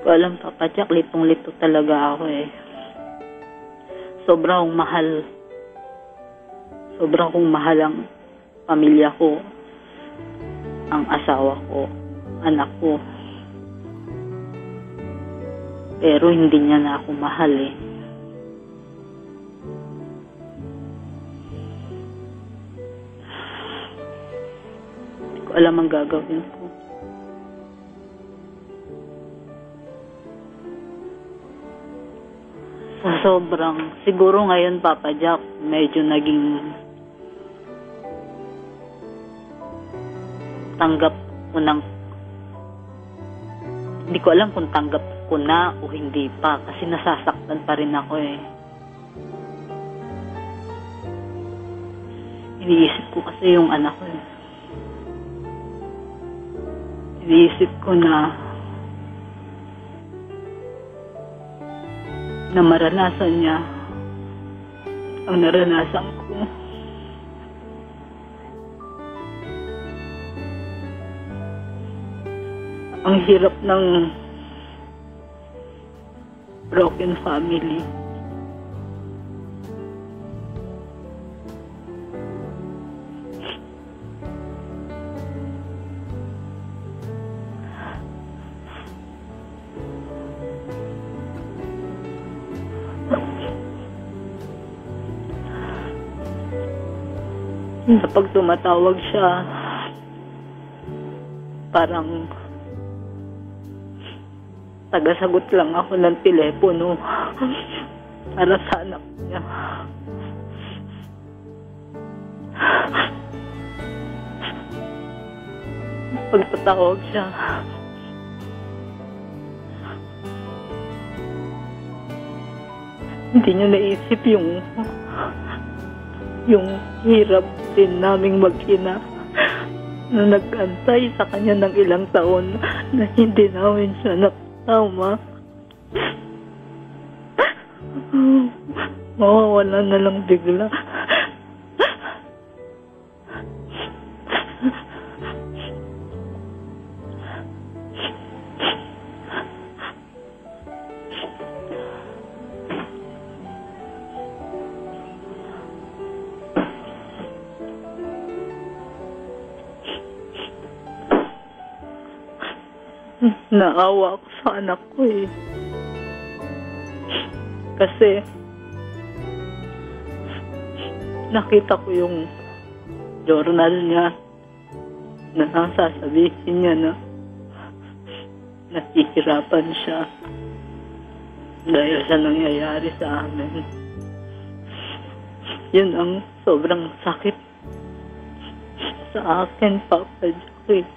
ko alam, Papa Jack, litong-lito talaga ako eh. Sobrang mahal. Sobrang kong mahal ang pamilya ko, ang asawa ko, anak ko. Pero hindi niya na ako mahal eh. Hindi ko alam ang gagawin ko. Sobrang, siguro ngayon, Papa Jack, medyo naging tanggap ko ng, hindi ko alam kung tanggap ko na o hindi pa, kasi nasasaktan pa rin ako eh. Iniisip ko kasi yung anak ko eh. Iniisip ko na maranasan niya ang naranasan ko. Ang hirap ng broken family. Kapag tumatawag siya, parang tagasagot lang ako ng telepono para sa anak niya. Pag tatawag siya, hindi niya naisip yung hirap din naming mag-ina na nag-antay sa kanya ng ilang taon na hindi namin siya nakasama. Mawawala na lang bigla. Naawa ako sa anak ko eh. Kasi nakita ko yung journal niya na sasabihin niya na nakihirapan siya dahil sa nangyayari sa amin. Yun ang sobrang sakit sa akin, Papa Jack.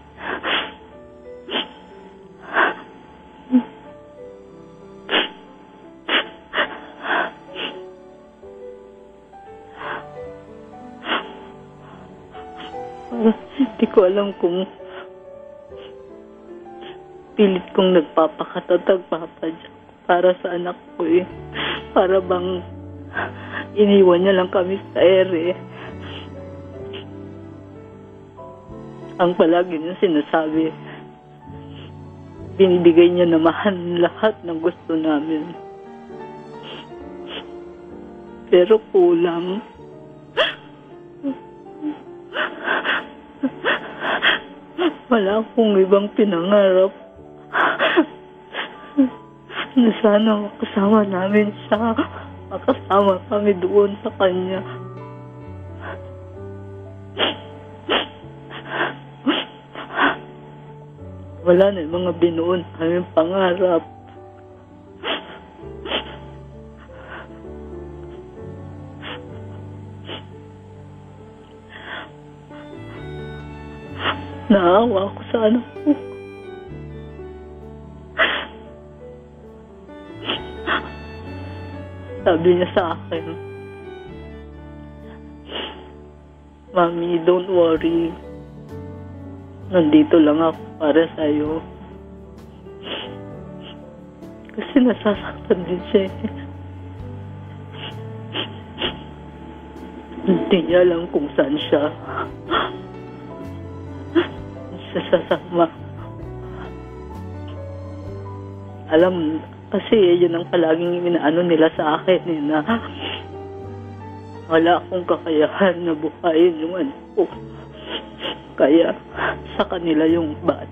Hindi ko alam kung pilit kong nagpapakatatag, Papa Jack, para sa anak ko eh. Para bang iniwan niya lang kami sa ere. Ang palagi niya sinasabi, binibigay niya naman lahat ng gusto namin. Pero kulang. Wala akong ibang pinangarap na sana makasama namin siya, makasama kami doon sa kanya. Wala na yung mga binuon kaming pangarap. Naawa ako sa anak ko. Sabi niya sa akin, "Mami, don't worry. Nandito lang ako para sa'yo." Kasi nasasaktan din siya. Hindi niya alam kung saan siya sasama. alam, kasi yun ang palaging inaano nila sa akin na wala akong kakayahan na buhayin yung anak ko. Kaya sa kanila yung bata.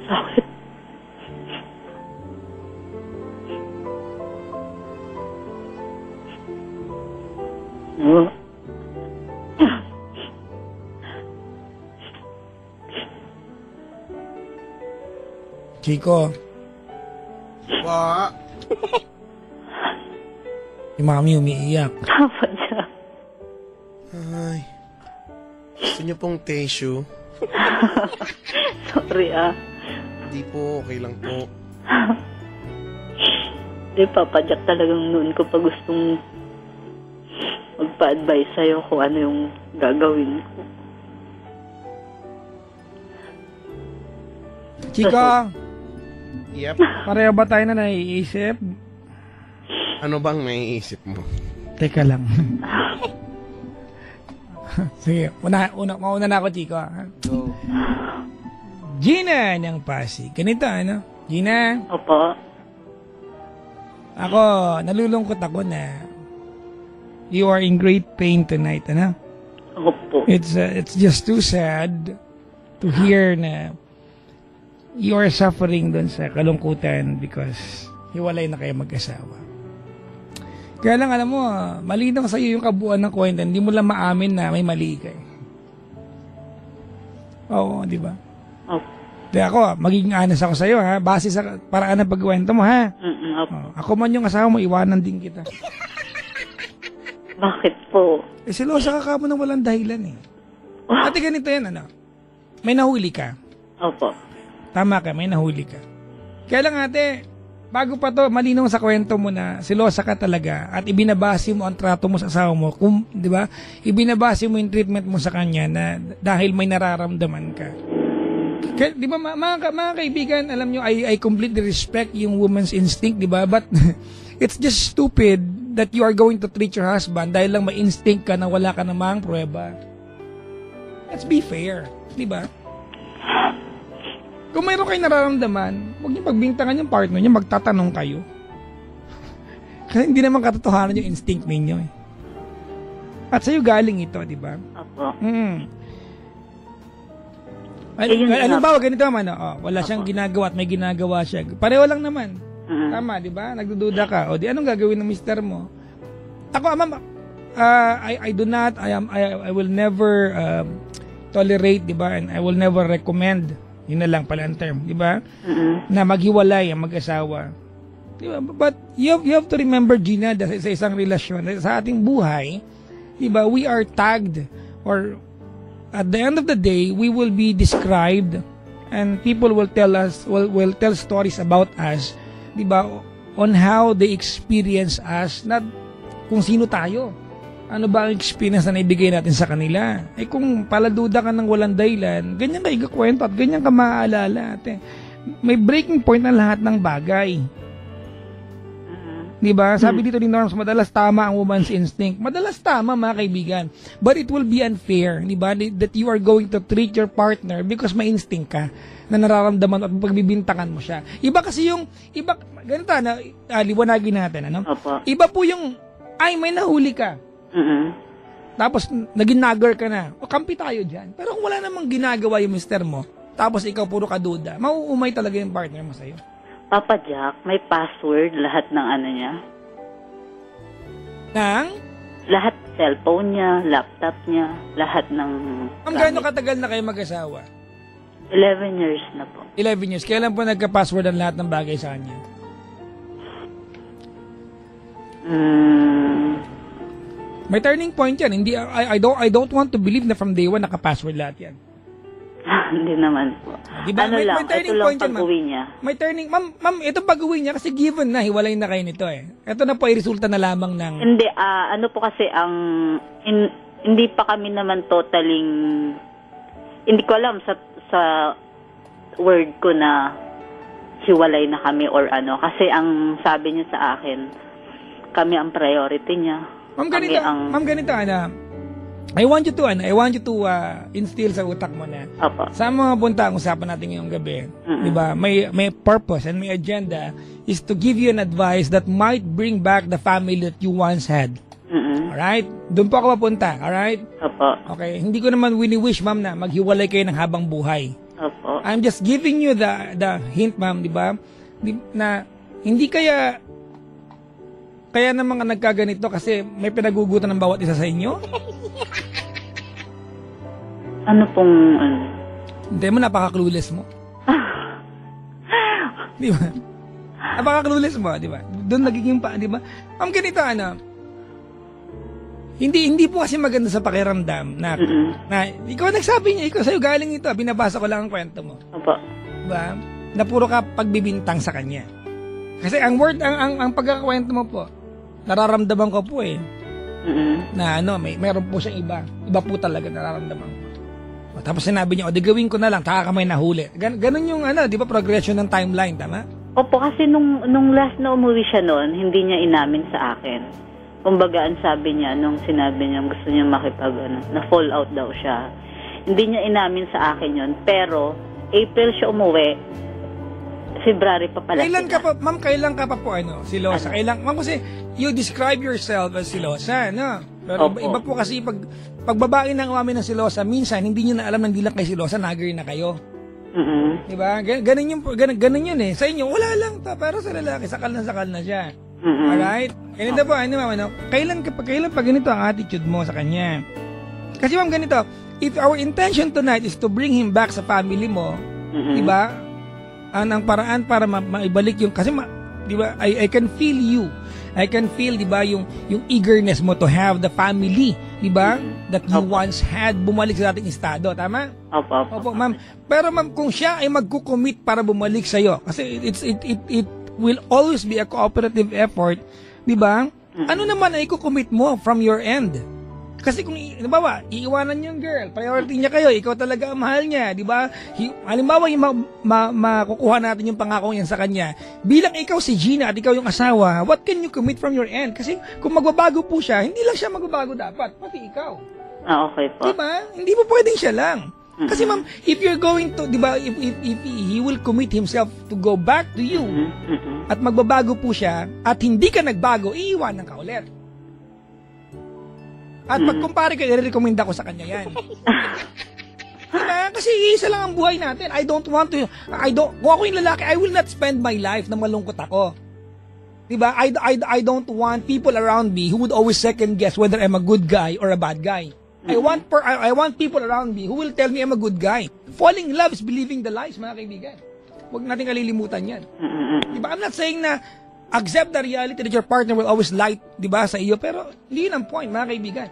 Sakit. Chico, Pa, si Mami umiiyak. Papa niya. ay. Gusto niyo pong tissue? Sorry Hindi po, okay lang po. Papa Jack, talagang noon ko pa gustong magpa-advise sa'yo kung ano yung gagawin ko. Chico, Yep. pareho ba tayo na naiisip? Ano bang naiisip mo? Teka lang. Sige, mauna na ako, Chico. Go. Gina ng Pasig. Ganito, ano? Gina, Opo. ako, nalulungkot ako na you are in great pain tonight, ano? Opo. It's just too sad to hear na you are suffering doon sa kalungkutan because hiwalay na kayo mag-asawa. Kaya lang, alam mo, malinaw sa iyo yung kabuuan ng kwento. Hindi mo lang maamin na may mali ka. Oo, di ba? Opo. Di ako, magiging honest ako sa iyo, ha? Base sa paraan ng pagkwento mo, ha? Opo. Ako man yung asawa mo, iwanan din kita. Bakit po? Selosa ka mo nang walang dahilan, eh. Ate, ganito yan, ano? May nahuli ka. Opo. Tama ka, may nahuli ka. Kaya lang, ate, bago pa to, malinaw sa kwento mo na selosa ka talaga at ibinabase mo ang trato mo sa asawa mo, di ba? Ibinabase mo yung treatment mo sa kanya na dahil may nararamdaman ka. Kaya, di ba, mga kaibigan, alam nyo, I completely respect yung woman's instinct, di ba? But it's just stupid that you are going to treat your husband dahil lang may instinct ka na wala ka namang pruweba. Let's be fair, di ba? Kung mayroon kayo nararamdaman, huwag niyo pagbintangan yung partner niyo, magtatanong kayo. Kasi hindi naman katotohanan yung instinct ninyo, eh. At sa'yo galing ito, di ba? Opo. Ano ba, ganito naman, wala siyang ginagawa at may ginagawa siya. Pareho lang naman. Tama, di ba? Nagdududa ka. O di, anong gagawin ng mister mo? Ako, ma'am, I do not, I will never tolerate, di ba? And I will never recommend, yun na lang pala ang term, di ba? Na maghiwalay ang mag-asawa. Di ba? But you have to remember, Gina, sa isang relasyon, sa ating buhay, di ba, we are tagged, or at the end of the day, we will be described and people will tell us, will tell stories about us, di ba, on how they experience us, not kung sino tayo. Ano ba ang experience na naibigay natin sa kanila? Eh kung paladuda ka ng walang dahilan, ganyan ka ikakwento at ganyan ka maaalala. Ate. May breaking point na lahat ng bagay. Diba? Sabi dito ni Norms, madalas tama ang woman's instinct. Madalas tama, mga kaibigan. But it will be unfair, diba? That you are going to treat your partner because may instinct ka na nararamdaman at pagbibintangan mo siya. Iba kasi yung, ganito na, liwanagin natin, ano? Opo. Iba po yung, ay, may nahuli ka. Tapos, naging nagger ka na. O, kampi tayo dyan. Pero kung wala namang ginagawa yung mister mo, tapos ikaw puro kaduda, mauumay talaga yung partner mo sa'yo. Papa Jack, may password lahat ng ano niya? Nang? Lahat cellphone niya, laptop niya, lahat ng... Ang gaano katagal na kayo mag-asawa? 11 years na po. 11 years. Kailan po nagka-password ang lahat ng bagay sa kanya? May turning point yan. Hindi, I don't want to believe na from day one naka-password lahat yan. Hindi naman po. Diba? Ano lang, may turning ito lang point yan, ma'am. pag-uwi niya. May turning, ma'am, ito pag-uwi niya kasi given na, hiwalay na kayo nito eh. Ito na po ay resulta na lamang ng... Hindi, ano po kasi hindi pa kami naman totaling, hindi ko alam sa word ko na hiwalay na kami or ano. Kasi ang sabi niya sa akin, kami ang priority niya. Ma'am, ganito, Ana. I want you to instill sa utak mo na Opo. sa mga punta ang usapan natin ngayong gabi, di ba? May purpose and may agenda is to give you an advice that might bring back the family that you once had. Alright? Doon po ako papunta. Alright? Opo. Okay. Hindi ko naman wini-wish, ma'am, na maghiwalay kayo ng habang buhay. Opo. I'm just giving you the hint, ma'am, di ba? Na hindi kaya ng mga nagkaganito kasi may pinagugutan ng bawat isa sa inyo? Ano pong, Hindi mo, napaka-clueless mo. Di ba? Napaka-clueless mo, di ba? Doon nagiging di ba? Ang ganito, hindi po kasi maganda sa pakiramdam na ikaw nagsabi niya, ikaw sa'yo galing ito, binabasa ko lang ang kwento mo. Opo. Diba? Na puro ka pagbibintang sa kanya. Kasi ang pagkakakwento mo po, nararamdaman ko po na mayroon po siyang iba po talaga nararamdaman ko. Tapos sinabi niya, di gawin ko na lang, taka ka may nahuli. Ganun yung, di ba, progression ng timeline, tama? Opo, kasi nung last na umuwi siya noon, hindi niya inamin sa akin. Kumbaga, ang sabi niya, nung sinabi niya, gusto niya na fall out daw siya. Hindi niya inamin sa akin yon. Pero, April siya umuwi, February pa pala. Kailan ka pa po, silosa? Ma'am, kasi you describe yourself as silosa, no? Pero iba po kasi pag babae nang umamin ng silosa, minsan hindi niyo na alam na hindi lang kayo silosa, nagger na kayo. Diba? Ganun yun eh. Sa inyo, wala lang ta. Pero sa lalaki, sakal na siya. Alright? Ganito po, ma'am, kailan pag ganito ang attitude mo sa kanya? Kasi ma'am, ganito, if our intention tonight is to bring him back sa family mo, diba? Ang paraan para maibalik yung, kasi diba, I can feel you. I can feel, di ba, yung eagerness mo to have the family, di ba, that you once had, bumalik sa dating estado, tama? Opo, ma'am. Pero ma'am, kung siya ay magkukommit para bumalik sa'yo, kasi it will always be a cooperative effort, di ba? Ano naman ay kukommit mo from your end? Kasi kung, halimbawa, iiwanan niyo yung girl, priority niya kayo, ikaw talaga ang mahal niya, di ba? Halimbawa, makukuha natin yung pangako niyan sa kanya. Bilang ikaw si Gina at ikaw yung asawa, what can you commit from your end? Kasi kung magbabago po siya, hindi lang siya magbabago dapat, pati ikaw. Okay po. Di ba? Hindi po pwedeng siya lang. Kasi ma'am, if you're going to, di ba, if he will commit himself to go back to you, at magbabago po siya, at hindi ka nagbago, iiwanan ka ulit. At pagkumpare ka, i-recommend ko sa kanya yan. Diba? Kasi isa lang ang buhay natin. Kung ako yung lalaki, I will not spend my life na malungkot ako. Diba? I don't want people around me who would always second guess whether I'm a good guy or a bad guy. I want people around me who will tell me I'm a good guy. Falling in love is believing the lies, mga kaibigan. Huwag natin kalilimutan yan. Diba? I'm not saying na accept the reality that your partner will always lie, di ba, sa iyo, pero hindi yun ang point, mga kaibigan.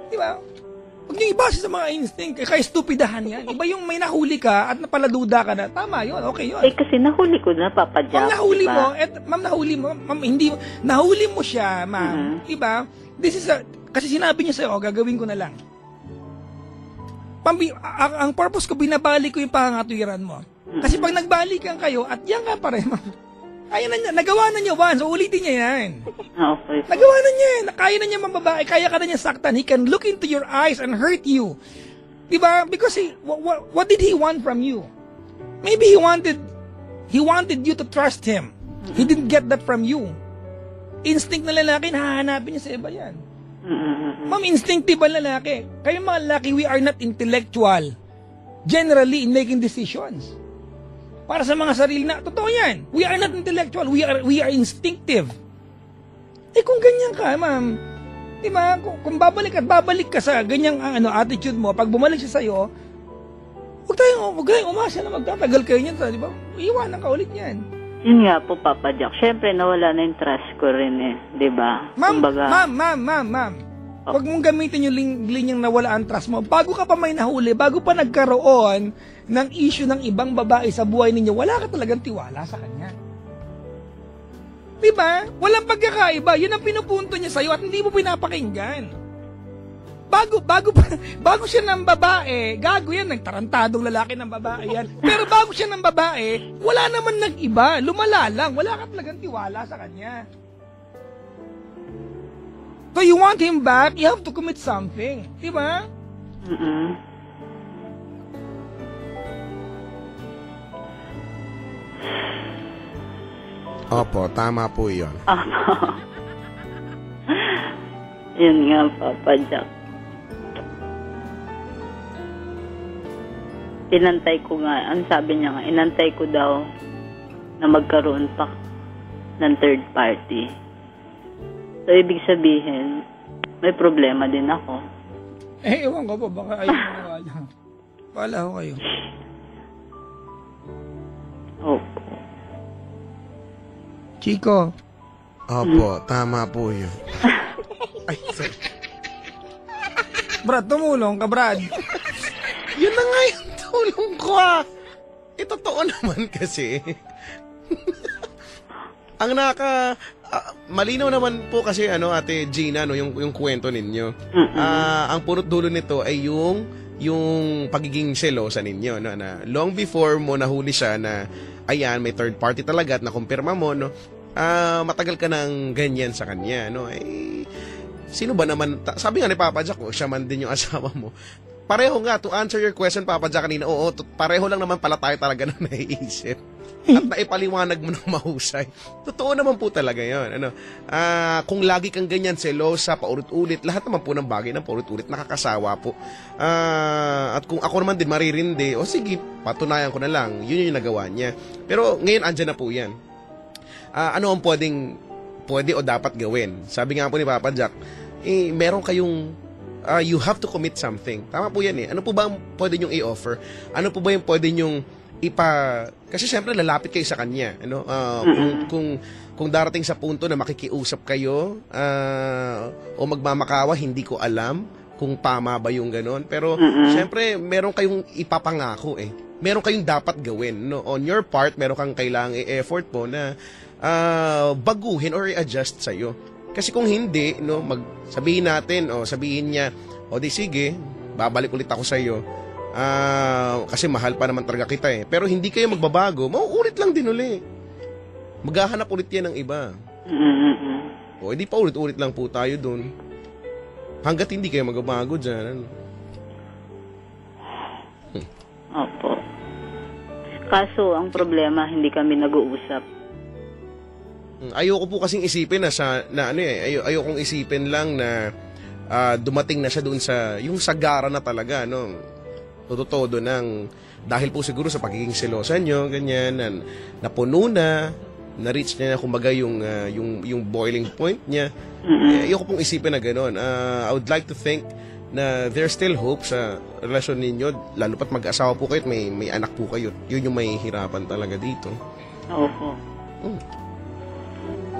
Di ba? Huwag niyo ibase sa mga instinct, kaya stupidahan yan. Iba yung may nahuli ka at napaladuda ka na, tama yun, okay yun. Kasi nahuli ko na, Papa Jack. Ma'am, nahuli mo siya, ma'am, diba? Kasi sinabi niya sa'yo, gagawin ko na lang. Ang purpose ko, binabalik ko yung pangangatuwiran mo. Kasi pag nagbalikan kayo, at yan nga pa rin, ma'am, kaya na niya, nagawa na niya once, so ulitin niya yan. Okay. Nagawa na niya yan, kaya na niya mababae, kaya ka na niya saktan, he can look into your eyes and hurt you. Diba? Because what did he want from you? Maybe he wanted you to trust him. He didn't get that from you. Instinct na lalaki, hahanapin niya sa iba yan. Ma'am, instinctive ang lalaki. Kayo mga lalaki, we are not intellectual. Generally, in making decisions. Para sa mga sarili na, totoo yan. We are not intellectual. We are instinctive. Kung ganyan ka, ma'am, di ba, kung babalik ka sa ganyang attitude mo, pag bumalik siya sa'yo, huwag tayong umasa na magtatagal kayo niyan, di ba? Iwanan ka ulit yan. Yun nga po, Papa Jack. Siyempre, nawala na yung trust ko rin di ba? Ma'am, Huwag mong gamitin yung linyang nawala ang trust mo. Bago ka pa may nahuli, bago pa nagkaroon ng issue ng ibang babae sa buhay ninyo, wala ka talagang tiwala sa kanya. Diba? Walang pagkakaiba. Yun ang pinupunto niya sa'yo at hindi mo pinapakinggan. Bago siya ng babae, gago yan, nagtarantadong lalaki ng babae yan. Pero bago siya ng babae, wala naman nag-iba. Lumala lang. Wala ka talagang tiwala sa kanya. So you want him back, you have to commit something. Diba? Opo, tama po yun. Yun nga, Papa Jack. Inantay ko nga, ang sabi niya nga, inantay ko daw na magkaroon pa ng third party. So, ibig sabihin, may problema din ako. Ewan ko po, baka ayaw maniwala. Wala ko kayo. Opo. Chico. Opo, tama po yun. Ay, sorry. Brad, tumulong ka, Brad. Yun na nga yung tulong ko totoo naman kasi. Ang malinaw naman po kasi Ate Gina yung kwento ninyo. Ang punot dulo nito ay yung pagiging selosa ninyo na long before mo nahuli siya na ayan may third party talaga at nakumpirma mo matagal ka nang ganyan sa kanya sino ba naman sabi nga ni Papa Jack siya man din yung asawa mo. Pareho nga, to answer your question, Papa Jack, kanina, oo, pareho lang naman pala tayo talaga na naiisip. At naipaliwanag mo ng mahusay. Totoo naman po talaga yun. Kung lagi kang ganyan, selosa, paulit-ulit, lahat naman po ng bagay ng paulit-ulit, nakakasawa po. At kung ako naman din maririndi, sige, patunayan ko na lang, yun yung nagawa niya. Pero ngayon, andyan na po yan. Ano ang pwede o dapat gawin? Sabi nga po ni Papa Jack, meron kayong you have to commit something. Tama po yan Ano po ba ang pwede nyong i-offer? Ano po ba yung pwede nyong kasi syempre lalapit kayo sa kanya. Kung darating sa punto na makikiusap kayo o magmamakawa, hindi ko alam kung tama ba yung ganon. Pero syempre meron kayong ipapangako Meron kayong dapat gawin. On your part, meron kang kailangang i-effort po na baguhin or i-adjust sa'yo. Kasi kung hindi, sabihin natin, sabihin niya, di sige, babalik ulit ako sa iyo. Kasi mahal pa naman talaga kita Pero hindi kayo magbabago, mauulit lang din uli. Maghahanap ulit yan ng iba. Hindi pa ulit-ulit lang po tayo dun. Hanggat hindi kayo magbabago dyan. Opo. Kaso, ang problema, hindi kami nag-uusap. Ayoko po kasing isipin ayokong isipin lang na dumating na siya doon sa yung sagara na talaga todo ng dahil po siguro sa pagiging selosa nyo ganyan napuno na-reach niya kumbaga yung boiling point niya. Ayoko pong isipin na gano'n. I would like to think na there's still hope sa relasyon ninyo lalo pat mag-asawa po kayo at may anak po kayo. Yun yung may hirapan talaga dito. Opo.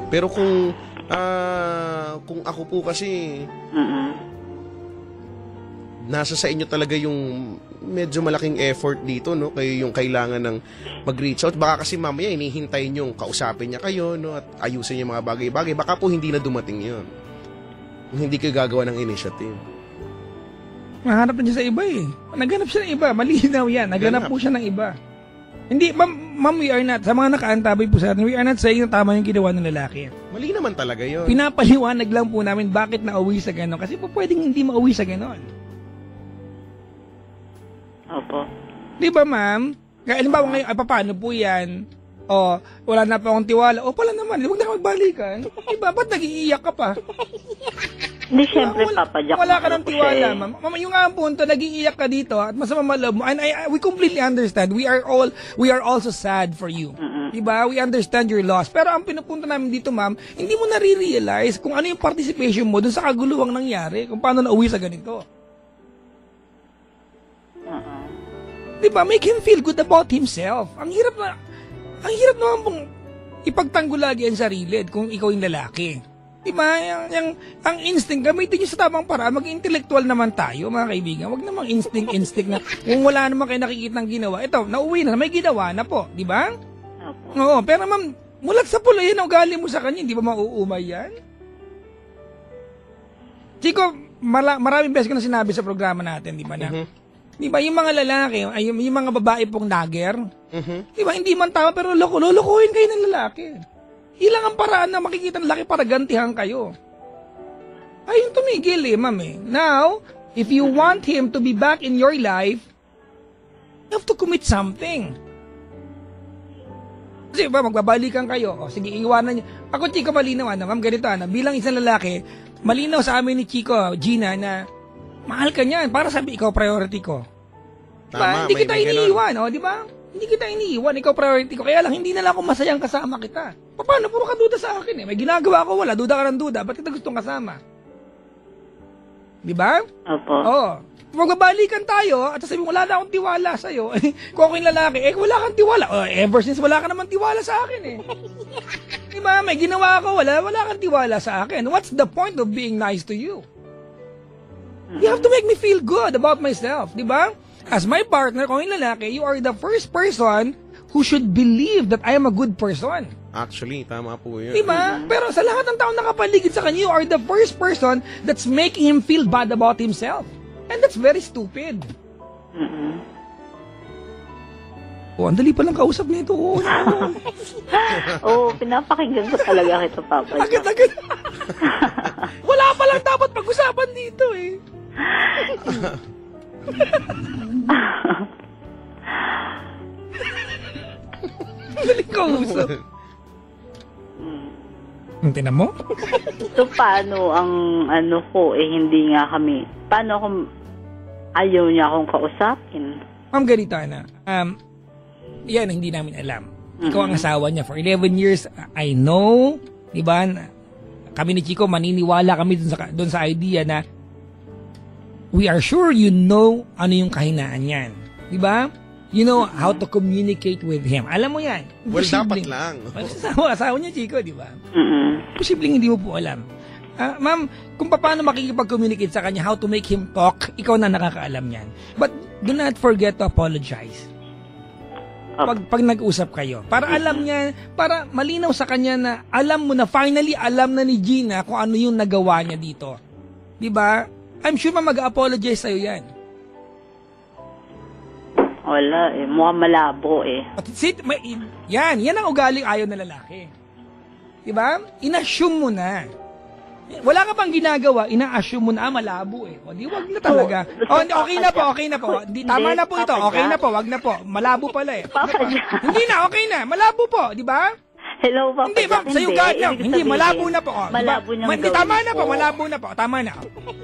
Pero kung ako po kasi nasa sa inyo talaga yung medyo malaking effort dito kayo yung kailangan ng mag-reach out. Baka kasi mamaya hinihintay nyo kausapin niya kayo at ayusin yung mga bagay-bagay. Baka po hindi na dumating yun. Hindi kayo gagawa ng initiative. Mahanap na siya sa iba Naghanap siya ng iba. Malinaw yan. Naghanap po siya ng iba. Hindi, ma'am, we are not, sa mga nakaantabay po sa atin, we are not saying na tama yung ginawa ng lalaki. Mali naman talaga yun. Pinapaliwanag lang po namin bakit nauwi sa gano'n. Kasi po pwedeng hindi mauwi sa gano'n. Opo. Di ba, ma'am? Halimbawa ngayon, paano po yan? Wala na pa akong tiwala. Pala naman, huwag na magbalikan. Diba, ba't nag-iiyak ka pa? Hindi, syempre, Papa Jack. Wala ka ng tiwala, ma'am. Mama, yung nga ang punto, nag-iiyak ka dito at masama maloob mo. And we completely understand. We are also sad for you. Diba? We understand your loss. Pero ang pinupunto namin dito, ma'am, hindi mo nare-realize kung ano yung participation mo dun sa kaguluhang nangyari, kung paano nauwi sa ganito. Diba? Make him feel good about himself. Ang hirap naman pong ipagtanggol lagi ang sarili kung ikaw yung lalaki. Diba? Ang instinct, gamitin nyo sa tamang paraan. Mag-intellectual naman tayo, mga kaibigan. Huwag namang instinct na kung wala naman kayo nakikitang ginawa. Ito, nauwi na, may ginawa na po. Diba? Oo, pero ma'am, mulat sa pulo, yan, ugali mo sa kanya. Hindi ba mauumay yan? Chico, maraming beses ko na sinabi sa programa natin, di ba na? Di ba, yung mga lalaki, yung mga babae pong nagger, di ba, hindi man tama, pero lulukuhin kayo ng lalaki. Ilang ang paraan na makikita ng lalaki para gantihan kayo. Ayun tumigil ma'am Now, if you want him to be back in your life, you have to commit something. Kasi ba, magbabalikan kayo, o sige, iiwanan niyo. Ako, Chico, malinaw, ma'am, ganito, bilang isang lalaki, malinaw sa amin ni Chico, Gina, na mahal ka niyan. Para sabi, ikaw priority ko. Diba? Hindi kita iniiwan, di ba? Hindi kita iniiwan, ikaw priority ko. Kaya lang, hindi na lang ako masayang kasama kita. Paano? Puro ka duda sa akin May ginagawa ko, wala. Duda ka ng duda. Ba't kita gustong kasama? Di ba? Opo. Oo. Magbabalikan tayo, at sabi mo, wala na akong tiwala sa'yo. Kung ako yung lalaki, wala kang tiwala. Ever since, wala ka naman tiwala sa akin Di ba? May ginawa ko, wala kang tiwala sa akin. What's the point of being nice to you? You have to make me feel good about myself, di ba? As my partner, kung yung lalaki, you are the first person who should believe that I am a good person. Actually, tama po yun. Diba? Pero sa lahat ng tao nakapaligid sa kanya, you are the first person that's making him feel bad about himself. And that's very stupid. Ang dali palang kausap nito. Pinapakinggan ko talaga kita, Papa. Agad-agad. Wala palang dapat pag-usapan dito Galing kausap. Tingnan mo? So, paano ang hindi nga kami, paano kung ayaw niya akong kausapin? Ma'am, ganito yan, hindi namin alam. Ikaw ang asawa niya for 11 years. I know, di ba, kami ni Chico, maniniwala kami dun sa idea na we are sure you know ano yung kahinaan niyan. Di ba? You know how to communicate with him. Alam mo yan. Well, dapat lang. Asawa niya, Chico, di ba? Posibleng hindi mo po alam. Ma'am, kung paano makikipag-communicate sa kanya, how to make him talk, ikaw na nakakaalam yan. But do not forget to apologize. Pag nag-usap kayo. Para alam niya, para malinaw sa kanya na alam mo na, finally alam na ni Gina kung ano yung nagawa niya dito. Di ba? I'm sure mag-apologize sa'yo yan. Wala mukhang malabo Yan ang ugaling ayaw na lalaki. Diba? Inassume mo na. Wala ka pang ginagawa, ina-assume mo na, malabo O di, wag na talaga. Okay na po. Tama na po ito, okay na po, wag na po. Malabo pala Hindi na, okay na. Malabo po, di ba? Hello, Papa. Hindi, ma'am, sa'yo ganyan. Hindi, malabo na po. Malabo diba? Hindi, tama na po, malabo na po. Tama na.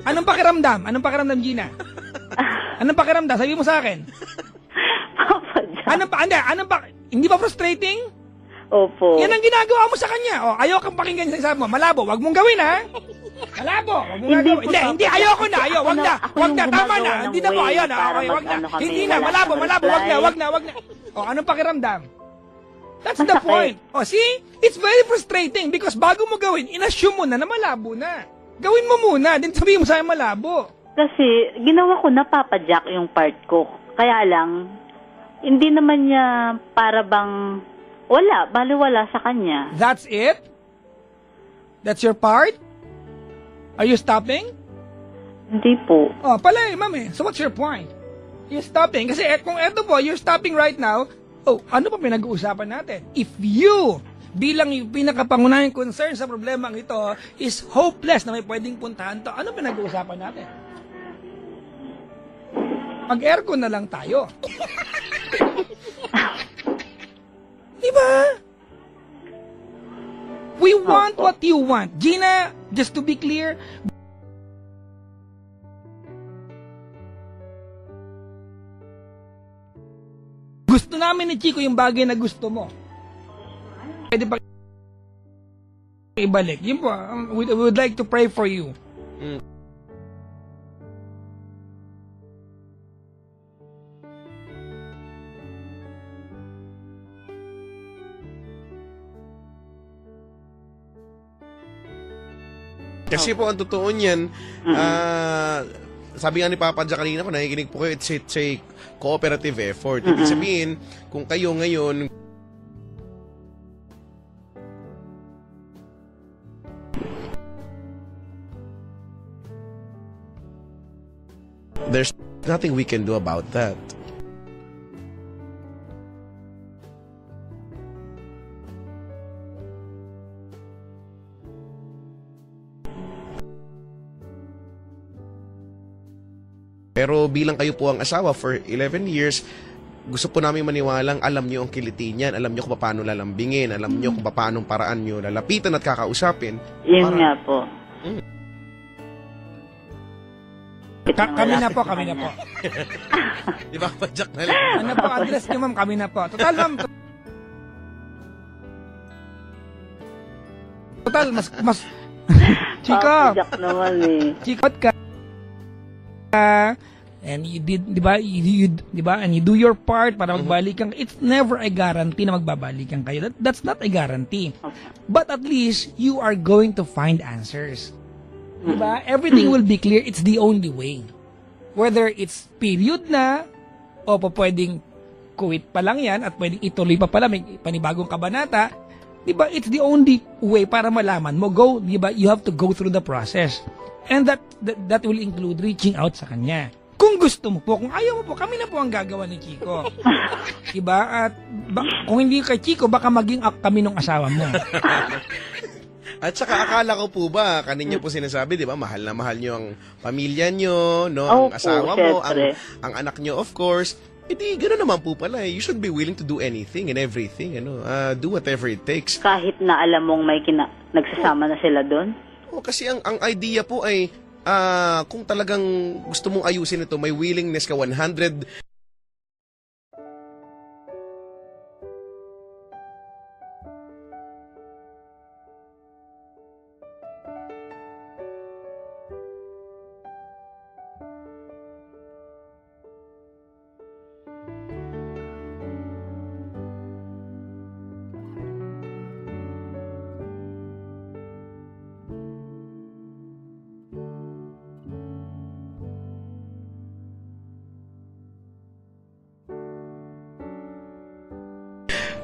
Anong pakiramdam, Gina? Anong pakiramdam? Sabi mo sa akin. Hindi ba frustrating? Opo. Yan ang ginagawa mo sa kanya. Ayaw kang pakinggan sa sabi mo. Malabo, wag mong gawin Malabo, wag mong gawin. Hindi, ayoko na. Wag na, tama na. Hindi na po, ayaw na. Okay, wag na. Hindi na, malabo, wag na. Anong pakiramdam? That's the point. See? It's very frustrating because bago mo gawin, inassume mo na malabo na. Gawin mo muna, then sabihin mo sa'yo malabo. Kasi, ginawa ko na Papa Jack yung part ko. Kaya lang, hindi naman niya para bang baliwala sa kanya. That's it? That's your part? Are you stopping? Hindi po. Ma'am So what's your point? You're stopping. Kasi kung eto po, you're stopping right now, ano pa pinag-uusapan natin? If you, bilang yung pinakapangunahing concern sa problemang ito, is hopeless na may pwedeng puntahan to, ano pinag-uusapan natin? Mag-aircon na lang tayo. Diba? We want what you want. Gina, just to be clear, gusto namin ni Chico yung bagay na gusto mo. Pwede pa ibalik. Yun po, we would like to pray for you. Kasi po, ang totoo niyan, sabi nga ni Papa Jack kanina ko, nakikinig po kayo, it's a cooperative effort. Ibig sabihin, kung kayo ngayon, there's nothing we can do about that. Pero bilang kayo po ang asawa for 11 years, gusto po namin maniwalang alam niyo ang kiliti niyan, alam niyo kung paano lalambingin, alam niyo kung paano paraan niyo lalapitan at kakausapin. Yun nga po. Kami na po. Di ba, Jack na lang? Ano po, address niyo, ma'am, kami na po. Total, ma'am. Total, mas Chico. Jack naman eh. Chico ka. And you did, di ba, and you do your part para magbalikan. It's never a guarantee na magbabalikan kayo. That's not a guarantee. But at least, you are going to find answers. Diba? Everything will be clear. It's the only way. Whether it's period na, o pwedeng quit pa lang yan, at pwedeng ituloy pa pala, may panibagong kabanata, diba? It's the only way para malaman mo. Diba? You have to go through the process. And that will include reaching out sa kanya. Kung gusto mo po, kung ayaw mo po, kami na po ang gagawa ni Chico. Diba? At kung hindi kay Chico, baka maging kami nung asawa mo. At saka akala ko po ba, kaninyo po sinasabi, di ba, mahal na mahal nyo ang pamilya nyo, no? Ang asawa mo, ang anak nyo, of course. Hindi, gano'n naman po pala. You should be willing to do anything and everything, ano? Do whatever it takes. Kahit na alam mong may nagsasama na sila doon? Kasi ang idea po ay, kung talagang gusto mong ayusin ito, may willingness ka 100.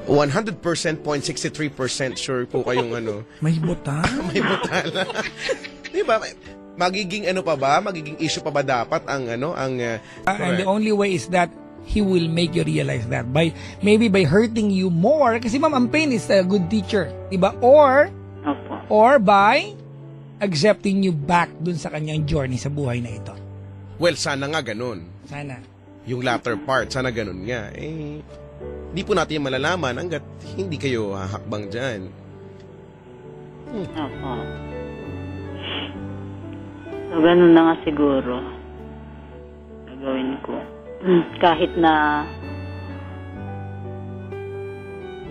%, 0.63% sure po kayong ano. May butala. May butala. Di ba? Magiging ano pa ba? Magiging issue pa ba dapat ang ano? And the only way is that he will make you realize that maybe by hurting you more, kasi ma'am, ang pain is a good teacher. Diba? Or by accepting you back dun sa kanyang journey sa buhay na ito. Well, sana nga ganun. Sana. Yung latter part, sana ganun nga. Di po natin malalaman hanggat hindi kayo hahakbang dyan. Opo. So, ganun na nga siguro. Gagawin ko. Kahit na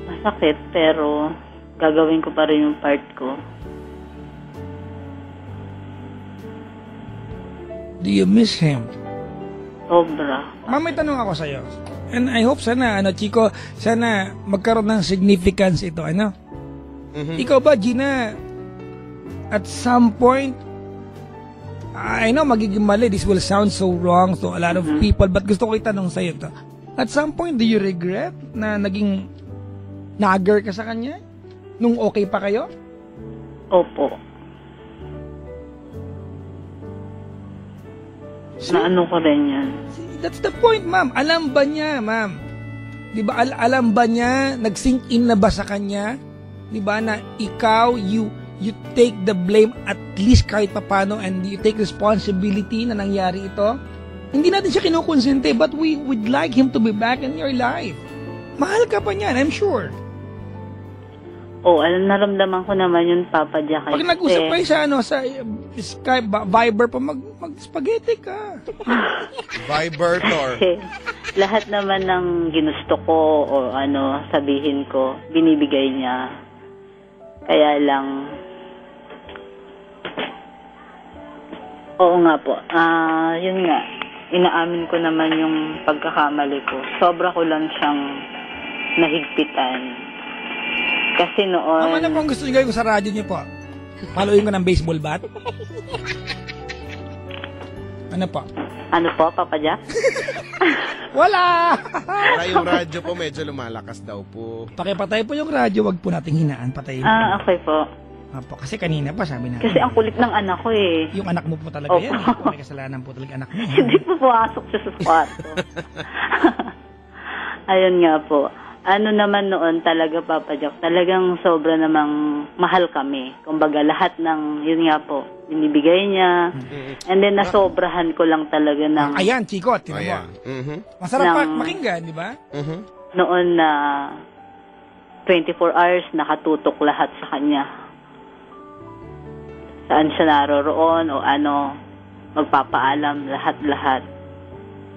masakit, pero gagawin ko pa rin yung part ko. Do you miss him? Sobra. Ma'am, may tanong ako sa'yo. And I hope sana, Chico, sana magkaroon ng significance ito, ano? Ikaw ba, Gina, at some point, I know magiging mali, this will sound so wrong to a lot of people, but gusto ko itanong sa'yo ito. At some point, do you regret na naging nagger ka sa kanya? Nung okay pa kayo? Opo. Na ano ko rin yan. That's the point, ma'am. Alam ba niya, ma'am? Di ba, alam ba niya, nag-sink in na ba sa kanya? Di ba, na ikaw, you take the blame at least kahit papano, and you take responsibility na nangyari ito? Hindi natin siya kinukonsente, but we would like him to be back in your life. Mahal ka pa niyan, I'm sure. Naramdaman ko naman yun, Papa Jack. Pag nag-usap kayo sa Skype, Viber pa, mag-spaghetti ka. Viber, Tor. Lahat naman ng ginusto ko o sabihin ko, binibigay niya. Kaya lang, oo nga po. Yun nga, inaamin ko naman yung pagkakamali ko. Sobra ko lang siyang nahigpitan. Kasi noon... Ano pong gusto niyo gawin ko sa radyo niyo po? Paluin ko ng baseball bat? Ano pa? Ano po, Papa Jack? Wala! Para yung radyo po medyo lumalakas daw po. Pakipatay po yung radyo, wag po nating hinaan, patayin po. Okay po. Apo, kasi kanina pa sabi natin. Kasi ang kulit ng anak ko eh. Yung anak mo po talaga Opo. yan. Eh. May kasalanan po talaga anak mo. Hindi po pumasok siya sa kwarto. Ayun nga po. Ano naman noon talaga, Papa Jack, talagang sobra namang mahal kami. Kumbaga lahat ng, yun nga po, binibigay niya. And then nasobrahan ko lang talaga ng... Ayan, Chico, tinan mo. Ayan. Mhm. Masarap pa Ng- makinggan, di ba? Mhm. Noon na 24 hours nakatutok lahat sa kanya. Saan siya naroroon o ano, magpapaalam lahat-lahat.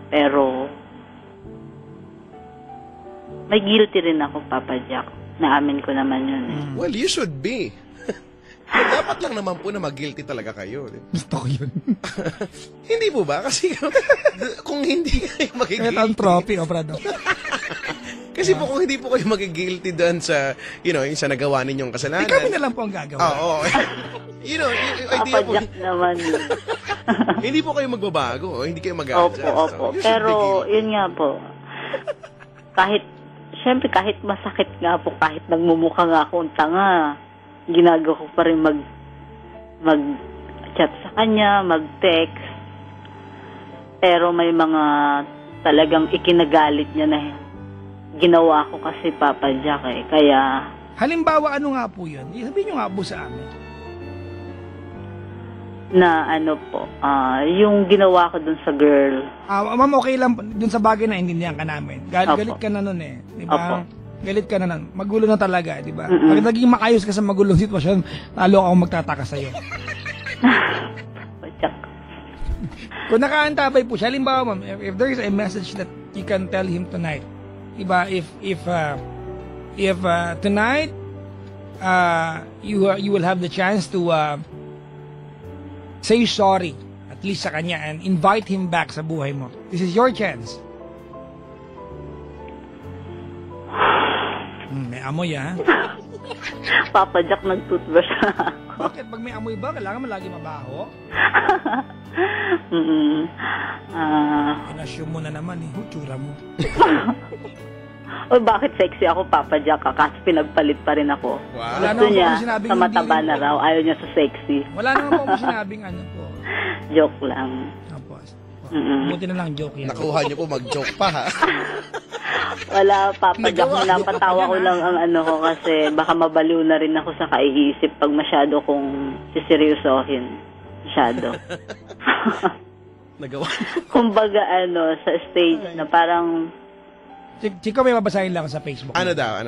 Pero may guilty rin ako, Papa Jack. Naamin ko naman yun. Well, you should be. Dapat lang naman po na mag-guilty talaga kayo. Gusto ko yun. Hindi po ba? Kasi kung hindi kayo Kaya magigilty. ang trophy, o Prado. Kasi po kung hindi po kayo magigilty doon sa, yung sa nagawa ninyong kasalanan. Kami na lang po ang gagawa. Oo. Yung idea Papa po, Jack naman yun. hindi po kayo magbabago. Hindi kayo mag-adjust. Opo. So, you should Pero, be guilty. yun nga po. Siyempre, kahit masakit nga po, kahit nagmumukha nga akong tanga, ginagawa ko pa rin mag-chat sa kanya, mag-text. Pero may mga talagang ikinagalit niya na ginawa ko kasi, Papa Jack eh. Kaya, Halimbawa, ano nga po yun? Sabihin nyo nga po sa amin. na ano po, yung ginawa ko dun sa girl. Ma'am, okay lang dun sa bagay na intindihan ka namin. Opo. Galit ka na nun eh. Di Opo. ba? Galit ka na nun. Magulo na talaga, di ba? Mm-mm. Pag naging makayos ka sa magulong sitwasyon, talo akong magtataka sa'yo. Papa Jack. Kung nakaantabay po siya, halimbawa ma'am, if there is a message that you can tell him tonight, diba, if tonight, you will have the chance to say sorry, at least sa kanya, and invite him back sa buhay mo. This is your chance. May amoy Papa Jack, nag-toothbrush na ako. Bakit? Pag may amoy ba, kailangan mo lagi mabaho? Inassume mo na naman tsura mo. O bakit sexy ako, Papa Jack? Kaso pinagpalit pa rin ako. Wow. Wala Gusto naman po niya, akong sinabing sa mataba hindi na rin raw. Ayaw niya sa sexy. Wala naman po akong sinabing ano po. Joke lang. Tapos, Mm-mm. buti na lang joke yan. Nakuha niyo po mag-joke pa, ha? Wala, Papa Jack. Nagawa. Napatawa ko lang ang ano ko kasi baka mabaliw na rin ako sa kaiisip pag masyado kong siseryosohin. Masyado. Nagawa. Kumbaga sa stage na parang Chico, may babasahin lang sa Facebook. Ano daw?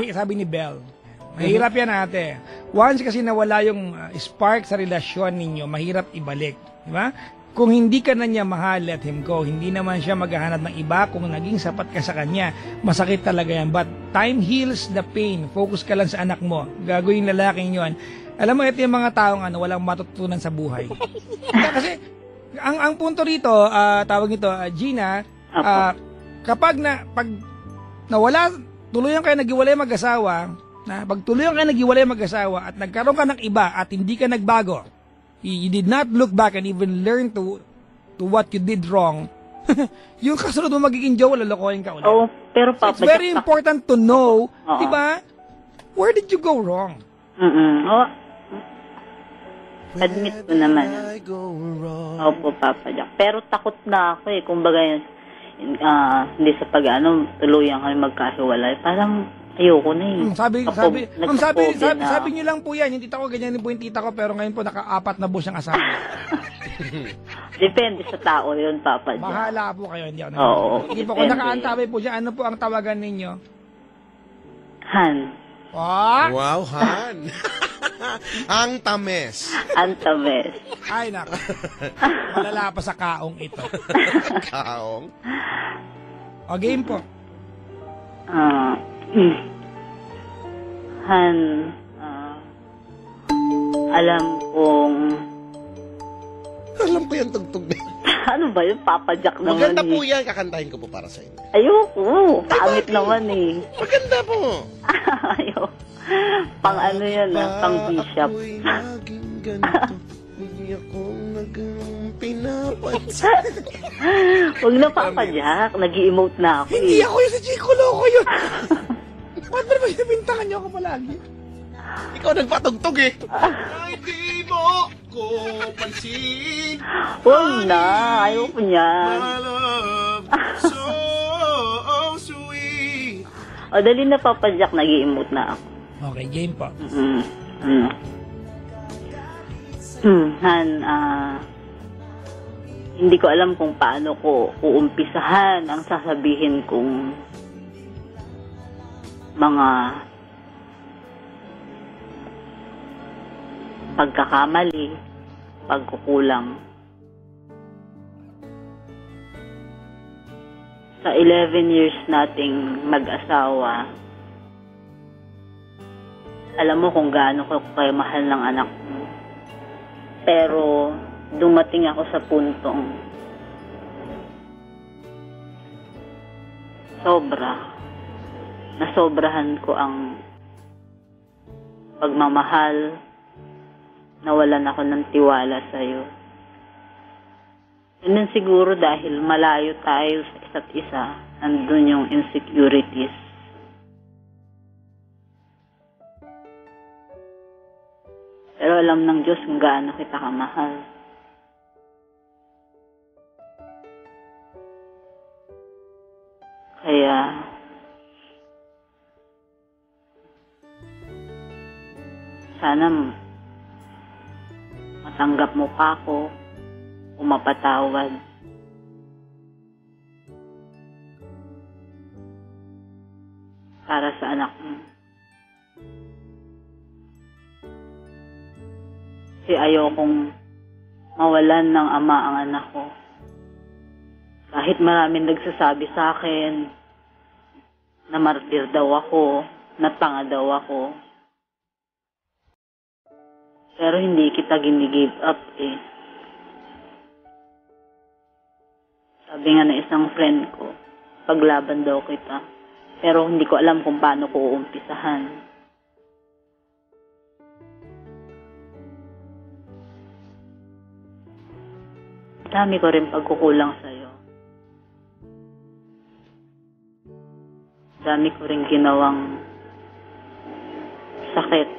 Sabi ni Belle, mahirap yan ate. Once kasi nawala yung spark sa relasyon ninyo, mahirap ibalik. Di ba? Kung hindi ka na niya mahal, let him go. Hindi naman siya maghahanap ng iba kung naging sapat ka sa kanya. Masakit talaga yan. But time heals the pain. Focus ka lang sa anak mo. Gagawin lalaking yon. Alam mo, ito yung mga taong walang matutunan sa buhay. Kasi, ang punto rito, tawag nito, Gina, pag nawala, tuluyan kayo naghiwalay mag-asawa, pag tuluyan kayo naghiwalay mag-asawa at nagkaroon ka ng iba at hindi ka nagbago, you did not look back and even learn to what you did wrong, yung kasunod mo magiging jowa, lalokohin ka ulit. pero So Papa it's very Jack, important to know, Oo. di ba? Where did you go wrong? Admit ko naman. Opo, Papa Jack. Pero takot na ako kumbaga hindi sa tuluyan kami magkahiwalay. Parang ayoko na Sabi nagka-phobia na. niyo lang po yan, yung tita ko, ganyan din po yung tita ko, pero ngayon po naka-4 na buwan siyang asawa. Depende sa tao yun, Papa Jack. Bahala po kayo, hindi ako Oo. Hindi po, kung Depende. nakaantabay po siya, ano po ang tawagan ninyo? Han. Wow, Han. Ang tames. Antames. Ay, nako. Malala pa sa kaong ito. Kaong. O, game po. Han, alam kong Alam ko yung tugtog na yun. Ano ba yun? Papa Jack naman. Maganda po yan. Kakantahin ko po para sa inyo. Ayoko. Pangit naman eh. Maganda po. Ayoko. Pang ano yan pang bishop. Ako'y laging ganito. Hindi ako pinapansin. Huwag na Papa Jack. Nag-i-emote na ako Hindi eh. ako yung sa Chico Loco yun. Ba't ba binibintangan niyo ako palagi? Ikaw nagpatugtog eh. Ay, di mo ko pansin. Huwag na. Ayoko niya. My love, so sweet. O, dali na Papa Jack. Nag-i-emote na ako. Okay, game po. Han, hindi ko alam kung paano ko uumpisahan ang sasabihin kong mga pagkakamali, pagkukulang. Sa 11 years nating mag-asawa, alam mo kung gaano ko kayo mahal ng anak mo. Pero dumating ako sa puntong nasobrahan ko ang pagmamahal, nawalan ako ng tiwala sa'yo. And then siguro dahil malayo tayo sa isa't isa, andun yung insecurities. Pero alam ng Diyos kung gaano kita kamahal. Kaya, sana matanggap mo pa ako o mapatawad. Para sa anak mo. Kasi ayokong mawalan ng ama ang anak ko. Kahit maraming nagsasabi sa akin na martir daw ako, na tanga daw ako. Pero hindi kita gini-give up eh. Sabi nga na isang friend ko, paglaban daw kita. Pero hindi ko alam kung paano ko uumpisahan. Dami ko rin pagkukulang sa'yo. Dami ko rin ginawang sakit.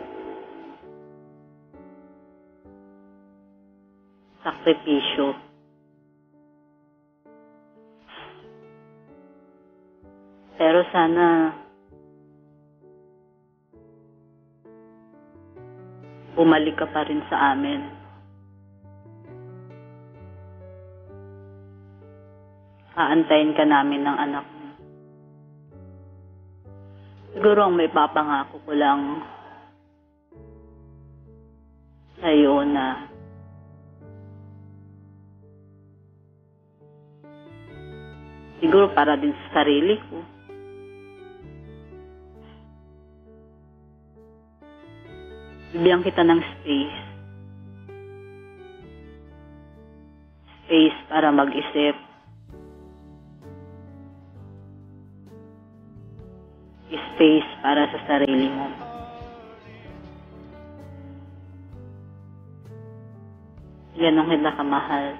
Sakripisyo. Pero sana bumalik ka pa rin sa amin. Aantayin ka namin ng anak mo. Siguro ang may papangako ko lang sa'yo na siguro para din sa sarili ko. Bibigyan kita ng space. Space para mag-isip. Space para sa sarili mo. Ganun kita kamahal.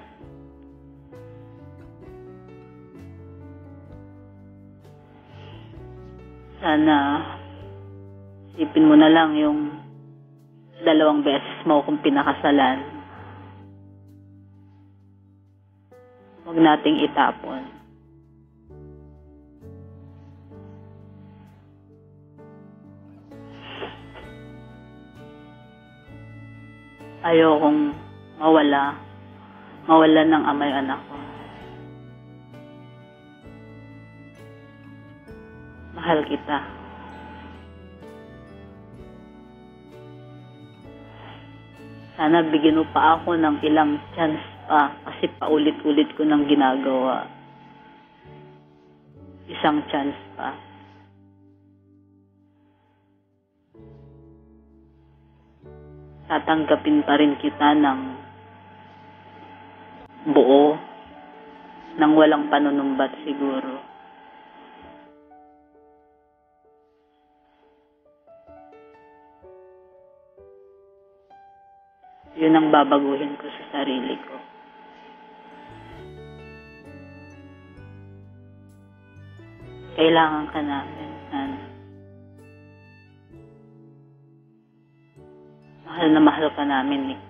Sana isipin mo na lang yung 2 beses mo kung pinakasalan. Huwag nating itapon. Ayokong mawalan ng ama yung anak ko. Mahal kita. Sana bigyan mo pa ako ng ilang chance pa kasi paulit-ulit ko nang ginagawa. Isang chance pa. Tatanggapin pa rin kita ng buo nang walang panunumbat siguro. Yun ang babaguhin ko sa sarili ko. Kailangan ka namin, Ana. Mahal na mahal ka namin, Nick.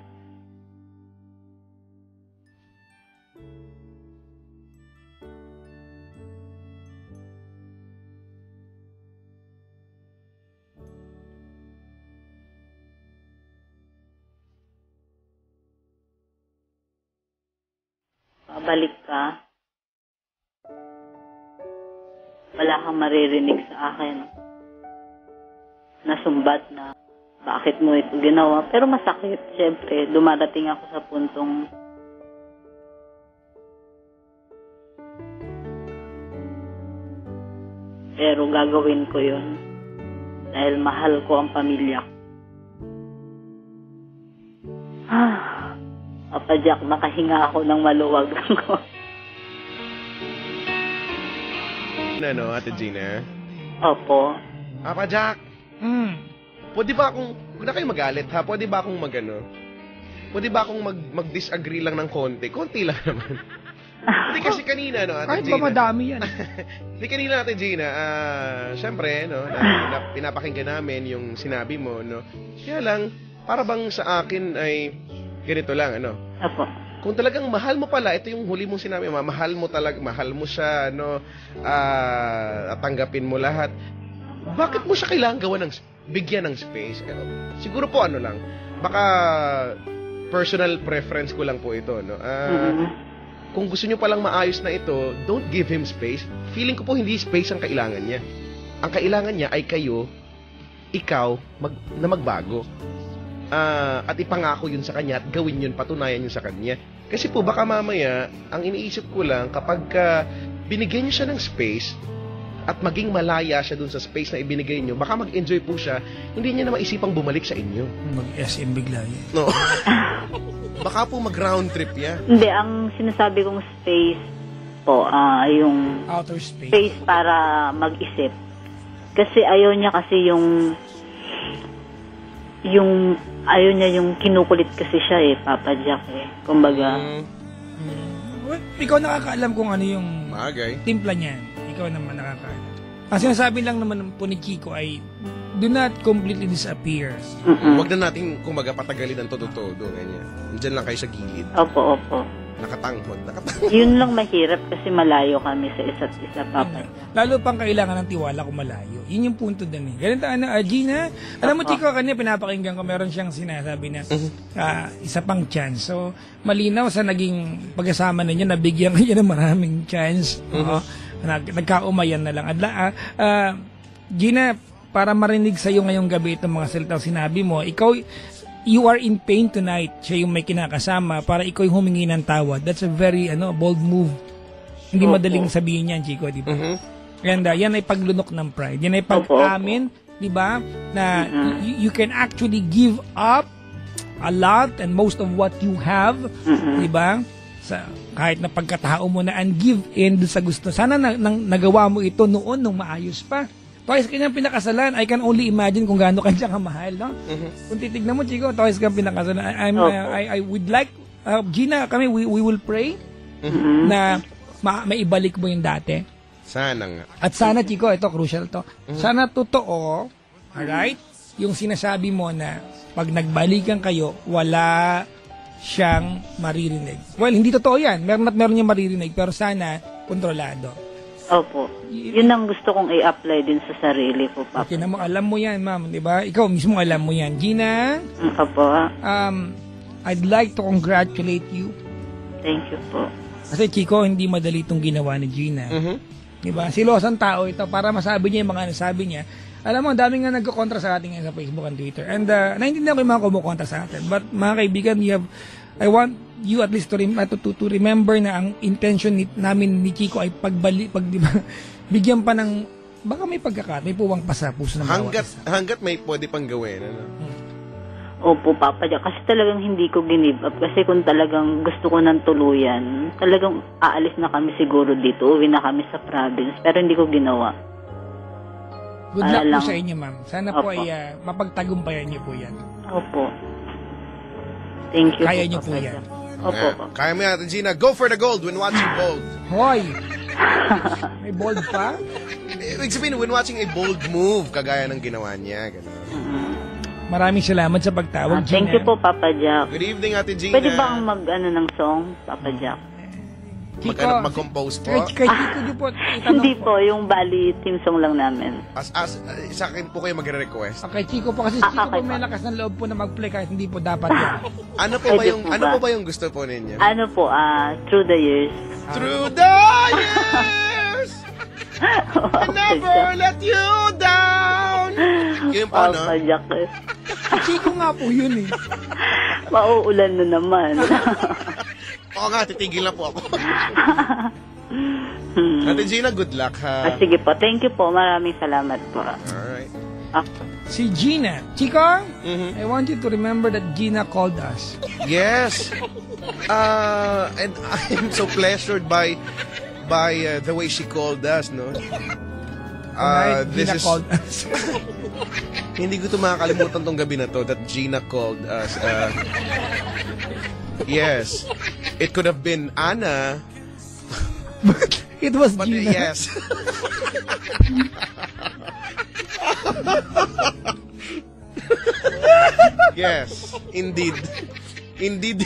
Babalik ka, wala kang maririnig sa akin na sumbat na bakit mo ito ginawa. Pero masakit, syempre. Dumadating ako sa puntong pero gagawin ko yun dahil mahal ko ang pamilya ko. Papa Jack, makahinga ako ng maluwag ko. Ano, Ate Gina? Opo. Papa Jack, pwede ba akong, huwag na kayo magalit ha, pwede ba akong pwede ba akong mag-disagree lang ng konti? Konti lang naman. Hindi kasi kanina, no, Ate Kahit Gina. ba madami yan? Hindi kanina, Ate Gina, syempre, no, pinapakinggan namin yung sinabi mo, no. Kaya lang, para bang sa akin ay ganito lang, ano. Opo. Kung talagang mahal mo pala, ito yung huli mong sinabi, mahal mo talaga, mahal mo siya, no, at tanggapin mo lahat. Bakit mo siya kailangan gawa bigyan ng space? Siguro po ano lang, baka personal preference ko lang po ito, no. Kung gusto niyo palang maayos na ito, don't give him space. Feeling ko po hindi space ang kailangan niya. Ang kailangan niya ay ikaw, na magbago. At ipangako yun sa kanya at gawin yun, patunayan yun sa kanya. Kasi po baka mamaya, ang iniisip ko lang, kapag binigyan niyo siya ng space at maging malaya siya dun sa space na ibinigay niyo, baka mag-enjoy po siya, hindi niya na maisipang bumalik sa inyo. Mag-SM bigla yan. No. Baka po mag-round trip yan. Hindi, ang sinasabi kong space po, yung Outer space. space para mag-isip. Kasi ayaw niya kasi yung ayaw niya yung kinukulit kasi siya Papa Jack Kumbaga. Well, ikaw nakakaalam kung ano yung timpla niyan. Ikaw naman nakakaalam. Ang sinasabi lang naman po ni Kiko ay do not completely disappear. Huwag na natin kumbaga patagalin ang todo-todo. Diyan lang kayo sa gilid. Opo. Nakatanghod. Yun lang mahirap kasi malayo kami sa isa't isa, Papa. Lalo pang kailangan ng tiwala kung malayo. Yun yung punto din Ganito, Gina, alam mo, Chico, kanina pinapakinggan ko, meron siyang sinasabi na isa pang chance. So, malinaw sa naging pagkasama ninyo, nabigyan kayo ng maraming chance. Nagkaumayan na lang. Gina, para marinig sa'yo ngayong gabi itong mga salitang sinabi mo, you are in pain tonight. Siya yung may kinakasama para ikaw yung humingi ng tawad. That's a very bold move. Hindi madaling sabihin yan, Chico, di ba? And yan ay paglunok ng pride. Yan ay pag-amin, di ba? Na you can actually give up a lot and most of what you have, di ba? Kahit na pagkatao mo na and give in sa gusto. Sana nagawa mo ito noon nung maayos pa. Twice kanyang pinakasalan, I can only imagine kung gaano kanya kamahal, no? Kung titignan mo, Chico, twice kang pinakasalan. I would like, Gina, we will pray na maibalik mo yung dati. Sana nga. At sana, Chico, ito, crucial to. Sana totoo, alright, yung sinasabi mo na pag nagbalikan kayo, wala siyang maririnig. Well, hindi totoo yan. Meron niyang maririnig, pero sana kontrolado. Opo. Yun ang gusto kong i-apply din sa sarili ko, Papa. Okay, alam mo yan, ma'am, di ba? Ikaw mismo alam mo yan. Gina? Opo. I'd like to congratulate you. Thank you po. Kasi, Chico, hindi madali itong ginawa ni Gina. Di ba? Silosang tao ito para masabi niya yung mga nasabi niya. Alam mo, dami nga nagkokontra sa atin sa Facebook and Twitter. And naintindihan ko yung mga kumukontra sa atin. But, mga kaibigan, I want you at least to remember na ang intention namin ni Chico ay bigyan pa ng, baka may may puwang pa sa puso ng bawat isa. Hanggat may pwede pang gawin. Opo, Papa Jack. Kasi talagang hindi ko give up. Kasi kung talagang gusto ko ng tuluyan, talagang aalis na kami siguro dito. Uwi na kami sa province. Pero hindi ko ginawa. Good luck po sa inyo, ma'am. Sana po ay mapagtagumpayan niyo po yan. Opo. Thank you. Kaya po, niyo po Papa yan. Jack. Opo. Kaya mo yan, Gina. Go for the gold when watching Bold. Hoy! May bold pa? Ibig sabihin, when watching a bold move, kagaya ng ginawa niya. Ganun. Maraming salamat sa pagtawag, Gina. Thank you po, Papa Jack. Good evening, Ate Gina. Pwede ba ang ng song, Papa Jack? Mag-compose po? Kay Chico niyo po, itanong Hindi po. po, yung Bali team song lang namin. Sa akin po kayo magre-request. Kay Chico po, kasi Chico okay po may po. lakas ng loob po na mag-play kahit hindi po dapat yan. Ano po ba yung gusto po ninyo? Ano po, Through the Years. Through the years, I never let you down. Yun po, no? Papa Jack. Si Chico nga po yun eh. Mauulan na naman. Oo nga, titigil na po ako. Ate Gina, good luck, ha? Sige po, thank you po. Maraming salamat po. Alright. Si Gina. Chico, I want you to remember that Gina called us. Yes. And I'm so pleasured by the way she called us, no? Alright, This Gina is called us. hindi ko ito makakalimutan tong gabi na to that Gina called us. Yes. It could have been Anna. It was But Gina. yes. Yes, indeed. Indeed.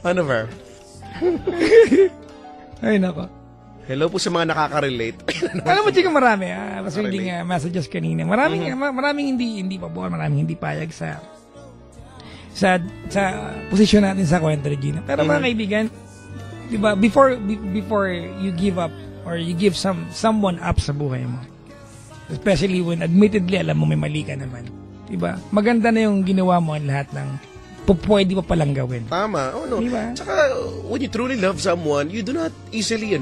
Ano ba? Ay, nako. Hello po sa mga nakaka-relate. Alam mo, Chico, marami. Kasi hindi nga messages kanina. Maraming hindi pa po. Maraming hindi payag sa posisyon natin sa kwento, Regina. Pero mga kaibigan, di ba, before you give up or you give someone up sa buhay mo, especially when admittedly alam mo may mali ka naman, di ba, maganda na yung ginawa mo ang lahat ng pwede pa palang gawin. Tama. Oh, no. Diba? Tsaka, when you truly love someone, you do not easily,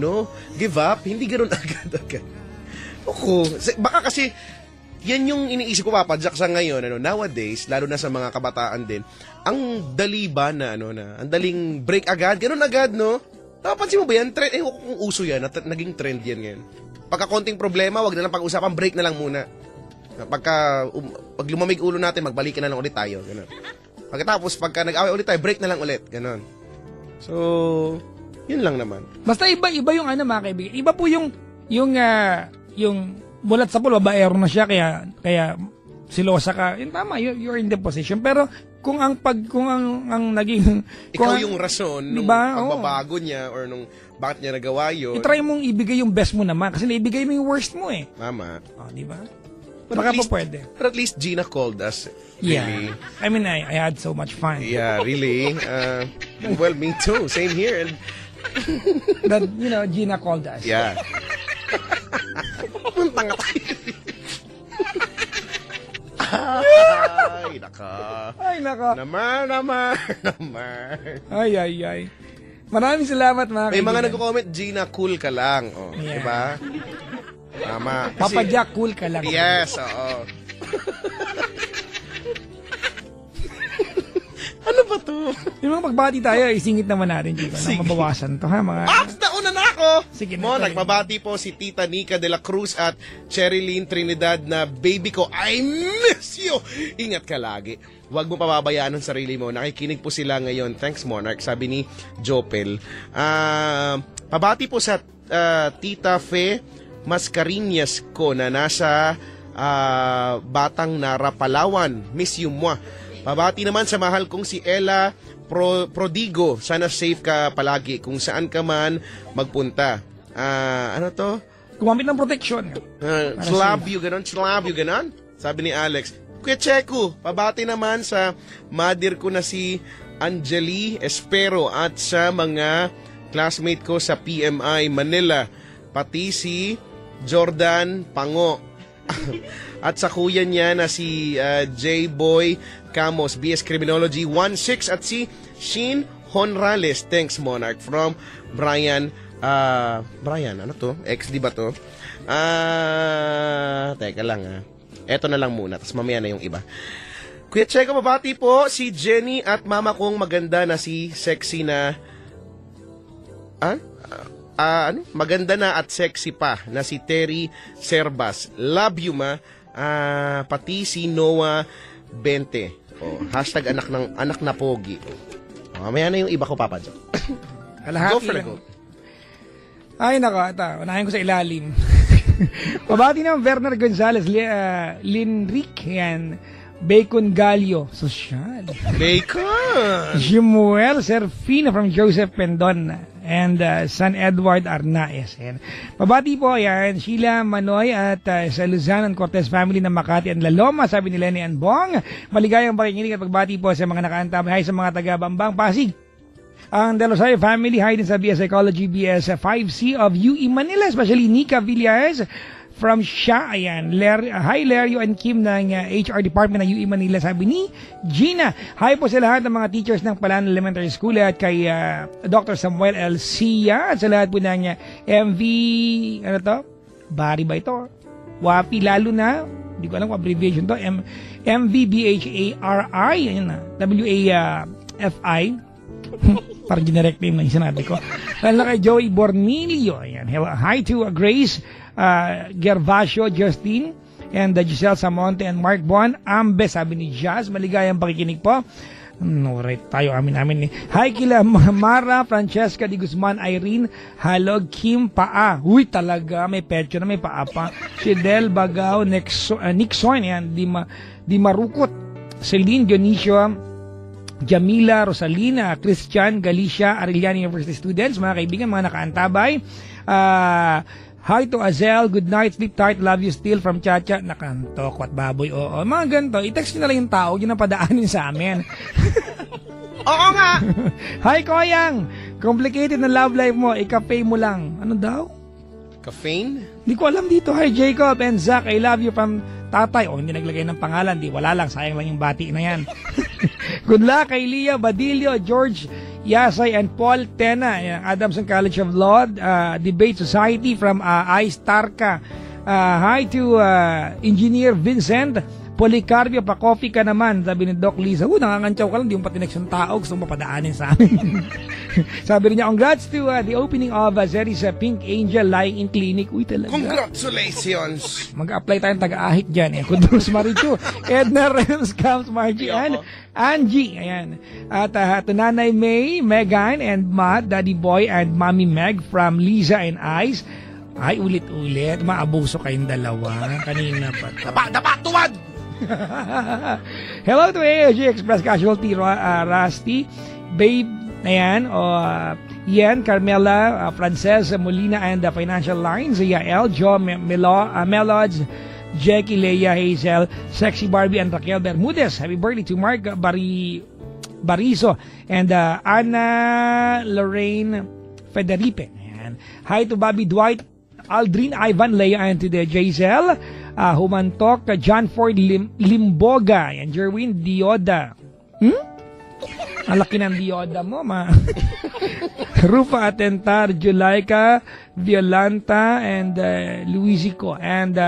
give up. Hindi ganoon agad-agad. Baka kasi, yan yung iniisip ko, Papa Jack, sa ngayon, nowadays, lalo na sa mga kabataan din, ang dali ba na, ang daling break agad, ganoon agad, no? Napapansin mo ba yan? Trend, kung uso yan, naging trend yan ngayon. Pagka konting problema, wag na lang pag-usapan, break na lang muna. Pag lumamig ulo natin, magbalikan na lang ulit tayo, ganoon. Pagkatapos, pagka nag-away ulit tayo, break na lang ulit, ganoon. So, yun lang naman. Basta iba yung mga kaibigan. Iba po yung bulat sa pulo, babaero na siya, kaya silosa ka. Yun, tama, you're in the position. Pero kung ang naging ikaw yung rason nung diba? pagbabago niya or nung bakit niya nagawa yun. I-try mong ibigay yung best mo naman kasi naibigay mo yung worst mo eh. Tama. Di ba? Baka po pwede. But at least Gina called us. Really. Yeah. I mean, I had so much fun. Yeah, really. Well, me too. Same here. That, Gina called us. Yeah. Puntang nga tayo. Ay, naka. Naman. Ay. Maraming salamat, mga May kaibigan. mga nagko-comment, Gina, cool ka lang. Oh, Yeah. diba? Tama. Papa Jack, cool ka lang. Yes, oo. Ano ba to? Yung mga pagbati tayo, isingit naman natin dito. Nang mabawasan to, ha, mga... Nauna na ako! Sige, nagpabati po si Tita Nika de la Cruz at Cherilyn Trinidad na baby ko, I miss you! Ingat ka lagi. Huwag mo pababayaan ang sarili mo. Nakikinig po sila ngayon. Thanks, Monarch. Sabi ni Jopel. Pabati po sa Tita Fe Mascarinas ko na nasa Batang Nara, Palawan. Miss you, moi. Pabati naman sa mahal kong si Ella Prodigo. Sana safe ka palagi kung saan ka man magpunta. Ano to? Gumamit ng protection. Slab you, ganon? Sabi ni Alex. Kuya Checo, pabati naman sa mother ko na si Angeli Espero at sa mga classmate ko sa PMI Manila. Pati si Jordan Pango. At sa kuya niya na si J-Boy Camos, BS Criminology 1-6 at si Sheen Honrales. Thanks, Monarch. From Brian, ano to? XD ba to? Teka lang Eto na lang muna, tapos mamaya na yung iba. Kuya Checo, mabati po si Jenny at mama kong maganda na si sexy na... maganda na at sexy pa na si Terry Servas. Love you, ma. Pati si Noah 20. Hashtag anak na pogi. Mamaya na yung iba ko, Papa Joe. Go for it. Ay, nako. Unahin ko sa ilalim. Pabati ng Werner Gonzalez, Linric, yan. Bacon Gallo, social. Bacon! Jimuel Serfino from Joseph Pendon and San Edward Arnaez. Yan. Pabati po, yan. Sheila Manoy at sa Luzon and Cortez family ng Makati and Laloma, sabi ni Lenny Anbong. Maligayang pakikinig at pagbati po sa mga nakaantabay. Hi sa mga taga-Bambang, Pasig. Ang De Rosario family, hi din sa BS Psychology, BS 5C of UE Manila, especially Nika Villas from Sha, ayan. Hi Lerio and Kim ng HR Department ng UE Manila, sabi ni Gina. Hi po sa lahat ng mga teachers ng Palan Elementary School at kay Dr. Samuel L. Sia at sa lahat po ng MV, Bari ba ito? WAPI, lalo na, hindi ko alam kung abbreviation to, MVBHARI, ayan na, WAFI, parang generic name na yung sinabi ko. Lalo kay Joey Bornilio. Ayan. Hi to Grace Gervasio, Justine, and Giselle Samonte and Mark Bon. Ambe, sabi ni Jazz. Maligayang pakikinig po. No, right tayo, amin. Hi kila Mara, Francesca Di Guzman, Irene, Halog, Kim, Paa. Uy, talaga, may pecho na, may paa pa. Fidel Bagao, Nixon, yan, Di Marukot, Celine Dionisio, Jamila, Rosalina, Christian, Galicia, Arellano University students, mga kaibigan, mga nakaantabay. Hi to Azel, good night, sleep tight, love you still from Chacha. Nakantok, what baboy, oo. Mga ganito, i-text nyo na lang yung tao, yun ang padaanin sa amin. Oo nga! Hi Koyang, complicated na love life mo, ikape mo lang. Ano daw? Caffeine? Hindi ko alam dito. Hi Jacob and Zach, I love you from tatay. Hindi naglagay ng pangalan, wala lang, sayang lang yung bati na yan. Good luck kay Leah Badillo, George Yasay, and Paul Tena, Adamson College of Law, Debate Society from Aistarca. Hi to Engineer Vincent Policarpio, pa-coffee ka naman, sabi ni Doc Lisa. Nakangantsaw ka lang, di mo pa tinext yung tao, gusto mo papadaanin sa amin. Sabi rin niya, congrats to the opening of Zeri's Pink Angel Lying in Clinic. Uy, talaga. Congratulations! Mag-apply tayong taga-ahit dyan. Kundus Marichu, Edna Rems, Camps, Margie, and Angie. Ayan. At to Nanay May, Megan, and Matt, Daddy Boy, and Mommy Meg from Lisa and Ice. Ay, ulit-ulit. Maabuso kayong dalawa. Kanina pa to. Dapat, tuwad! Hello to AOG Express Casualty, Rusty, Babe, ayan, Ian, Carmela, Frances Molina, and the Financial Lines, Yael, Joe, Melods, Jackie, Leia, Hazel, Sexy Barbie, and Raquel Bermudez. Happy birthday to Mark Barizo and Anna Lorraine Federipe. Ayan. Hi to Bobby Dwight, Aldrin, Ivan, Leia, and to the Jaisel, Humantok, John Ford Limboga, and Jerwin Dioda. Ang laki ng dioda mo, ma. Rufa Atentar, Julayka, Violanta, and Luisico, and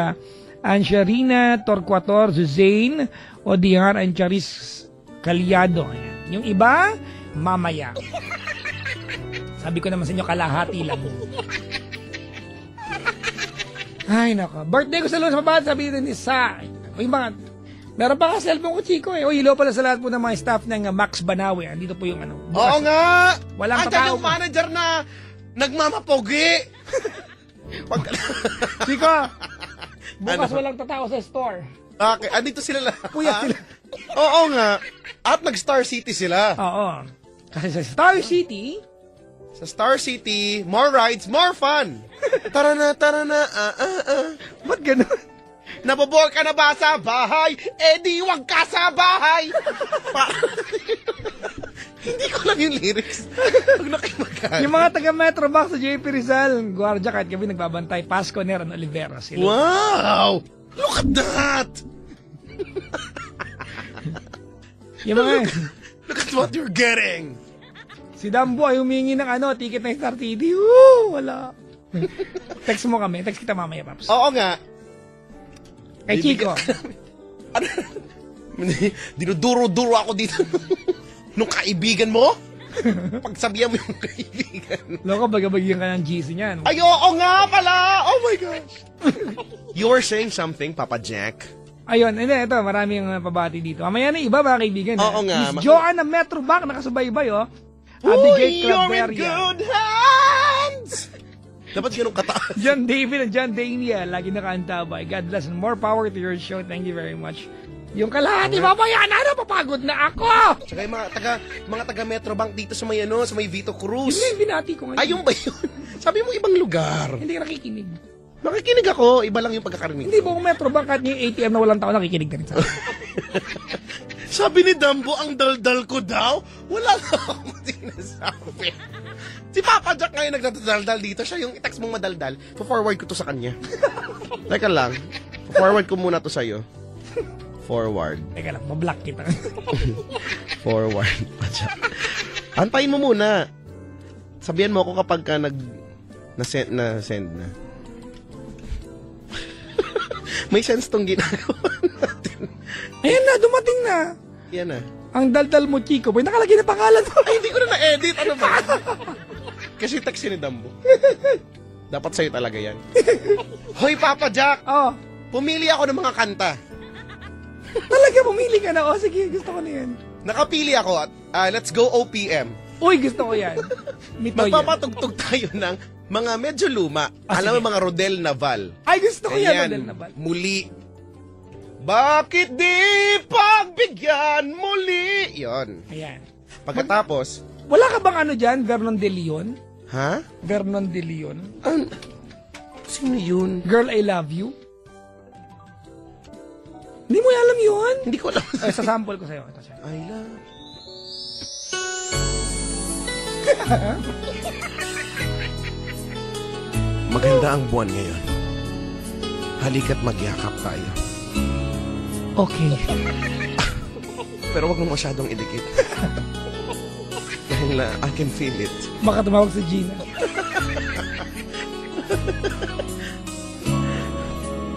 Ansharina Torquator, Zuzane, Odiar, and Charis Calyado. Ayan. Yung iba, mamaya. Sabi ko naman sa inyo, kalahati lang. Ay, nako. Birthday ko sa Lunes, mabahat, sabi din isa. O yung mga, meron pa ka cellphone ko, Chico. O, hello pala sa lahat po ng mga staff ng Max Banawe. Andito po yung ano. Bukas, oo nga! Walang andyan yung manager na nagmamapogi. Chico, bukas walang tatao sa store. Okay, andito sila lang. Puyat sila. Oo nga. At nag-Star City sila. Oo. Kasi sa Star City, more rides, more fun. Tara na. Ba't ganun? Nabobore ka na ba sa bahay? Eh di wag ka sa bahay. Hindi ko lang yung lyrics. Huwag na kayo magkano. Yung mga taga-Metro Box sa JP Rizal, Guardia, kahit kami nagbabantay, Pasco, Neron, Olivera. Sila. Wow! Look at that! Yung mga... Look at what you're getting! Si Dambo ay humingi ng ticket ng Star TV. Wala. Text mo kami. Text kita mamaya, Paps. Oo nga. Kay Chico. Ano? Dinuduro-duro ako dito nung kaibigan mo? Pagsabihan mo yung kaibigan. Loko, bagabagyan ka ng GC niyan. Ay, oo nga pala! Oh my gosh! You were saying something, Papa Jack? Ayun, ito, maraming pabati dito. Mamaya na iba, mga kaibigan. Oo nga. Miss Joanna Metrobank, nakasubaybay, oh. Uy, you're in good hands! Dapat ganun kataas. John David and John Dania, lagi nakaantabay. God bless and more power to your show. Thank you very much. Yung kalahati, mamaya na, papagod na ako! Tsaka yung mga taga Metrobank dito sa may, sa may Vito Cruz. Yun yung binati ko ngayon. Ayun ba yun? Sabi mo ibang lugar. Hindi ka nakikinig. Nakikinig ako, iba lang yung pagkakarinig. Hindi mo Metrobank at yung ATM na walang tao nakikinig ka rin sa Sabi ni Dambo, ang daldal ko daw. Wala na akong sinasabi. Si Papa Jack ngayon nagdadaldal dito. Siya yung i-text mong madaldal. Forward ko to sa kanya. Teka lang. Forward ko muna to sa'yo. Forward. Teka lang, mablock kita. Forward. Antayin mo muna. Sabihan mo ako kapag ka na-send na. May sense tong ginagawa natin. Ayan na, dumating na. Yan na. Ang daldal mo, Chico. Boy, nakalagay na pangalan mo. Ay, hindi ko na na-edit. Ano ba? Kasi text ni Dambo. Dapat sa'yo talaga yan. Hoy, Papa Jack! Oh. Pumili ako ng mga kanta. Talaga, pumili ka na. Oh, sige, gusto ko na yan. Nakapili ako at let's go OPM. Uy, gusto ko yan. Mito yan. Magpapatugtog tayo ng mga medyo luma. Alam mo, mga Rodel Naval. Ay, gusto ko yan, Ayan, Rodel Naval. Muli. Bakit di pagbigyan muli? Yon. Ayan. Pagkatapos, Wala ka bang ano dyan, Vernon de Leon? ha? Vernon de Leon? Sino yun? Girl, I Love You? Hindi mo alam yun? Hindi ko alam. Ay, sa sample ko sa'yo. Ito siya. I love. Maganda ang buwan ngayon. Halika't magyakap tayo. Okay. Pero wag mo masyadong idikit. Dahil I can feel it. Baka tumawag si Gina.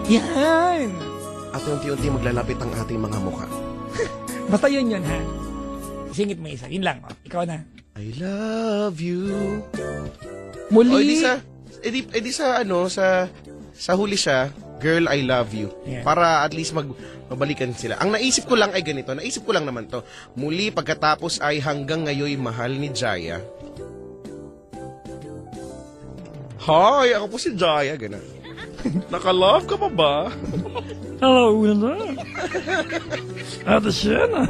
Yan! At unti-unti maglalapit ang ating mga mukha. Basta yun, ha? Singit mo isa. Yun lang. Oh. Ikaw na. I love you. Muli. O, edi sa huli siya, girl, I love you. Yeah. Para at least mabalikan sila. Ang naisip ko lang ay ganito. Naisip ko lang naman to. Muli pagkatapos ay hanggang ngayon mahal ni Jaya. Hi, ako po si Jaya. Ganun. Naka-love ka pa ba? Hello, Una. Ate Shena.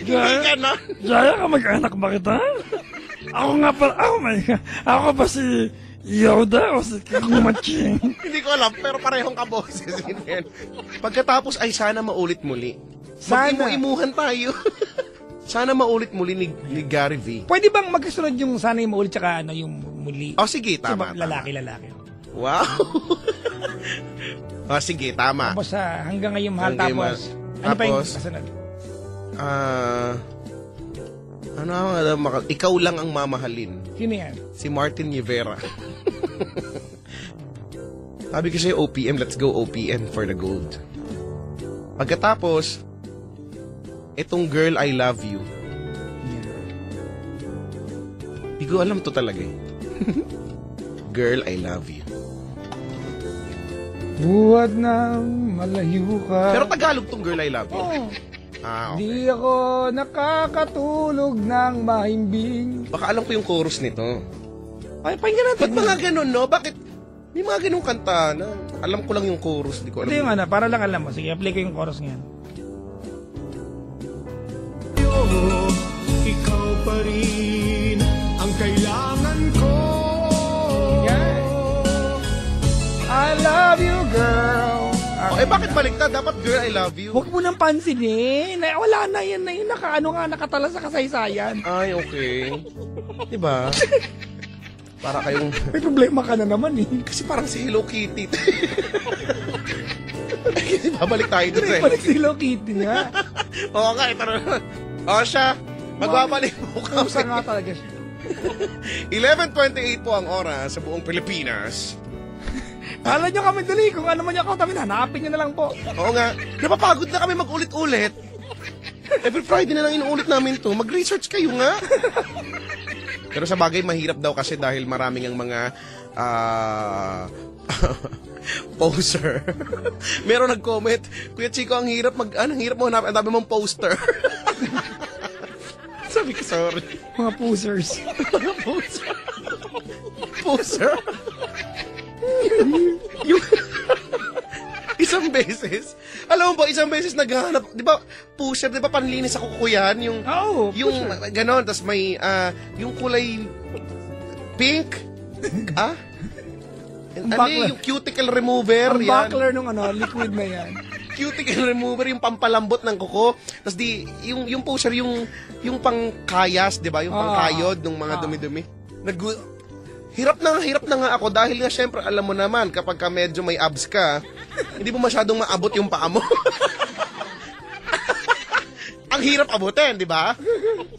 Jaya na. Jaya ka, mag-anak ba kita? Ako nga pala, ako ba si Yoda o si Kumachi? Hindi ko alam, pero parehong kaboses. Pagkatapos ay sana maulit muli. Mag-imu-imuhan tayo. Sana maulit muli ni Gary V. Pwede bang magkasunod yung sana yung maulit tsaka yung muli? O sige, tama. Lalaki. Wow. O sige, tama. Tapos hanggang ngayon mahal, tapos ano pa yung kasunod? Ikaw lang ang mamahalin. Sino yan? Si Martin Rivera. Sabi ko sa'yo, OPM, let's go OPM for the gold. Pagkatapos, itong girl, I love you. Di ko alam to talaga eh. Girl, I love you. Huwag na malayo ka. Pero Tagalog tong girl, I love you. Oh. Okay. Di ako nakakatulog ng mahimbing. Baka alam ko yung chorus nito. Ay, pakinggan natin. Ba't mga ganun, no? Bakit? May mga ganung kanta na alam ko lang yung chorus, di ko alam. Ito yung para lang alam mo. Sige, apply ko yung chorus ngayon. Ikaw pa rin ang kailangan ko. Yan. I love you, girl. Bakit baliktad? Dapat girl, I love you. Huwag mo nang pansinin. Wala na yan na yun. Nakatala sa kasaysayan. Ay, okay. Diba? Para kayong... May problema ka na naman eh. Kasi parang si Hello Kitty. Babalik tayo doon sa Balik si Hello Kitty nga. Oo nga, ito na. O siya, magbabalik po kami. Kusa nga talaga siya. 11:28 po ang oras sa buong Pilipinas. Kala nyo kami dali, kung ano man yung account namin, hanapin nyo na lang po. Oo nga, napapagod na kami mag-ulit-ulit. Every Friday na lang inuulit namin to. Mag-research kayo nga. Pero sa bagay, mahirap daw kasi dahil maraming ang mga poster. Meron nag-comment, Kuya Chico, ang hirap ang hirap mo hanapin, ang dami mong poster. Sabi ko, sorry. Mga posers. Mga poster. Poster? Yung isang beses, alam mo ba, isang beses naghahanap, di ba, pusher, di ba, panlinis sa kuko yan, yung, yung, ganon, tas may, yung kulay pink, ano yung cuticle remover, ang yan. buckler nung liquid na yan. Cuticle remover, yung pampalambot ng kuko, tas di, yung pusher, yung pangkayas, di ba, yung pangkayod ng mga dumi-dumi. Hirap na nga ako dahil nga syempre alam mo naman kapag ka medyo may abs ka, hindi mo masyadong maabot yung paa mo. Ang hirap abutin, di ba?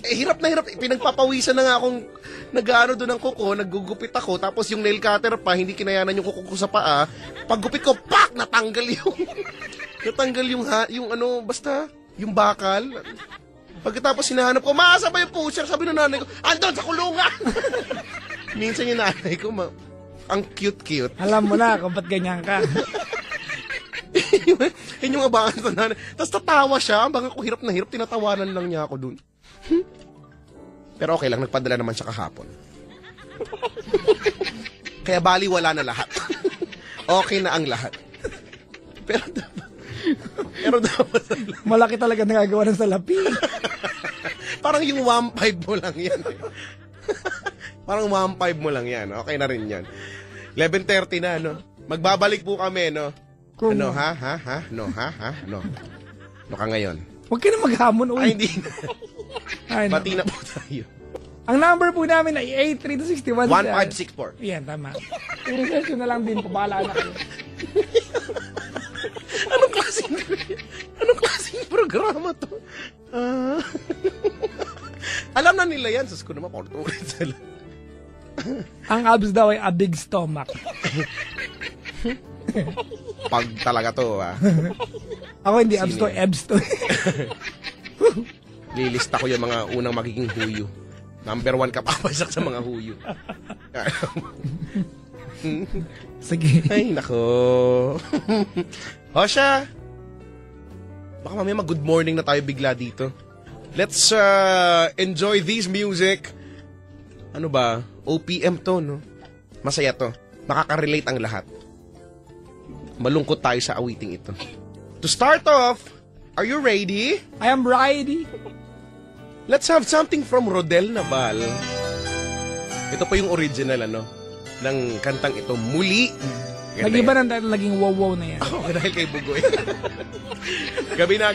Hirap na hirap. Pinagpapawisan na nga akong nag-ano doon ng kuko, naggugupit ako, tapos yung nail cutter pa, hindi kinayanan yung kuko ko sa paa. Paggupit ko, pak! Natanggal yung basta, yung bakal. Pagkatapos hinahanap ko, maasa ba yung pusher? Sabi ng nanay ko, andun sa kulungan! Minsan yung nanay ko, ang cute-cute. Alam mo na kung ba't ganyan ka. Yun yung abangan ko nanay. Tapos tatawa siya, abangan ko hirap na hirap, tinatawanan lang niya ako dun. Pero okay lang, nagpadala naman siya kahapon. Kaya bali wala na lahat. Okay na ang lahat. Pero dapat malaki talaga nagagawa ng salapi. Parang yung 1.5 mo lang yan. Parang 1.5 mo lang yan. Okay na rin yan. 11:30 na, no? Magbabalik po kami, no? Kung... Ano, ha? No. No ka ngayon? Huwag ka na maghamon, uy. Ay, hindi na. Bati na po tayo. Ang number po namin ay 83261. 1564. Yan, tama. I-research nyo na lang din po. Bahala na kayo. Anong klaseng programa to? Alam na nila yan. Sus ko naman, paulit sila. Ang abs daw ay a big stomach. Pag talaga to, ha? Ako hindi abs to, ebs to. Lilista ko yung mga unang magiging huyo. Number 1 ka papasak sa mga huyo. Sige. Ay, nako. Hosha! Baka mamaya mag-good morning na tayo bigla dito. Let's enjoy this music. Ano ba? OPM to, no? Masaya to. Makaka-relate ang lahat. Malungkot tayo sa awiting ito. To start off, are you ready? I am ready. Let's have something from Rodel Nabal. Ito pa yung original, ng kantang ito, Muli. Nag-iba ng title, naging wow-wow na yan. Dahil kay Bugoy. Gabi na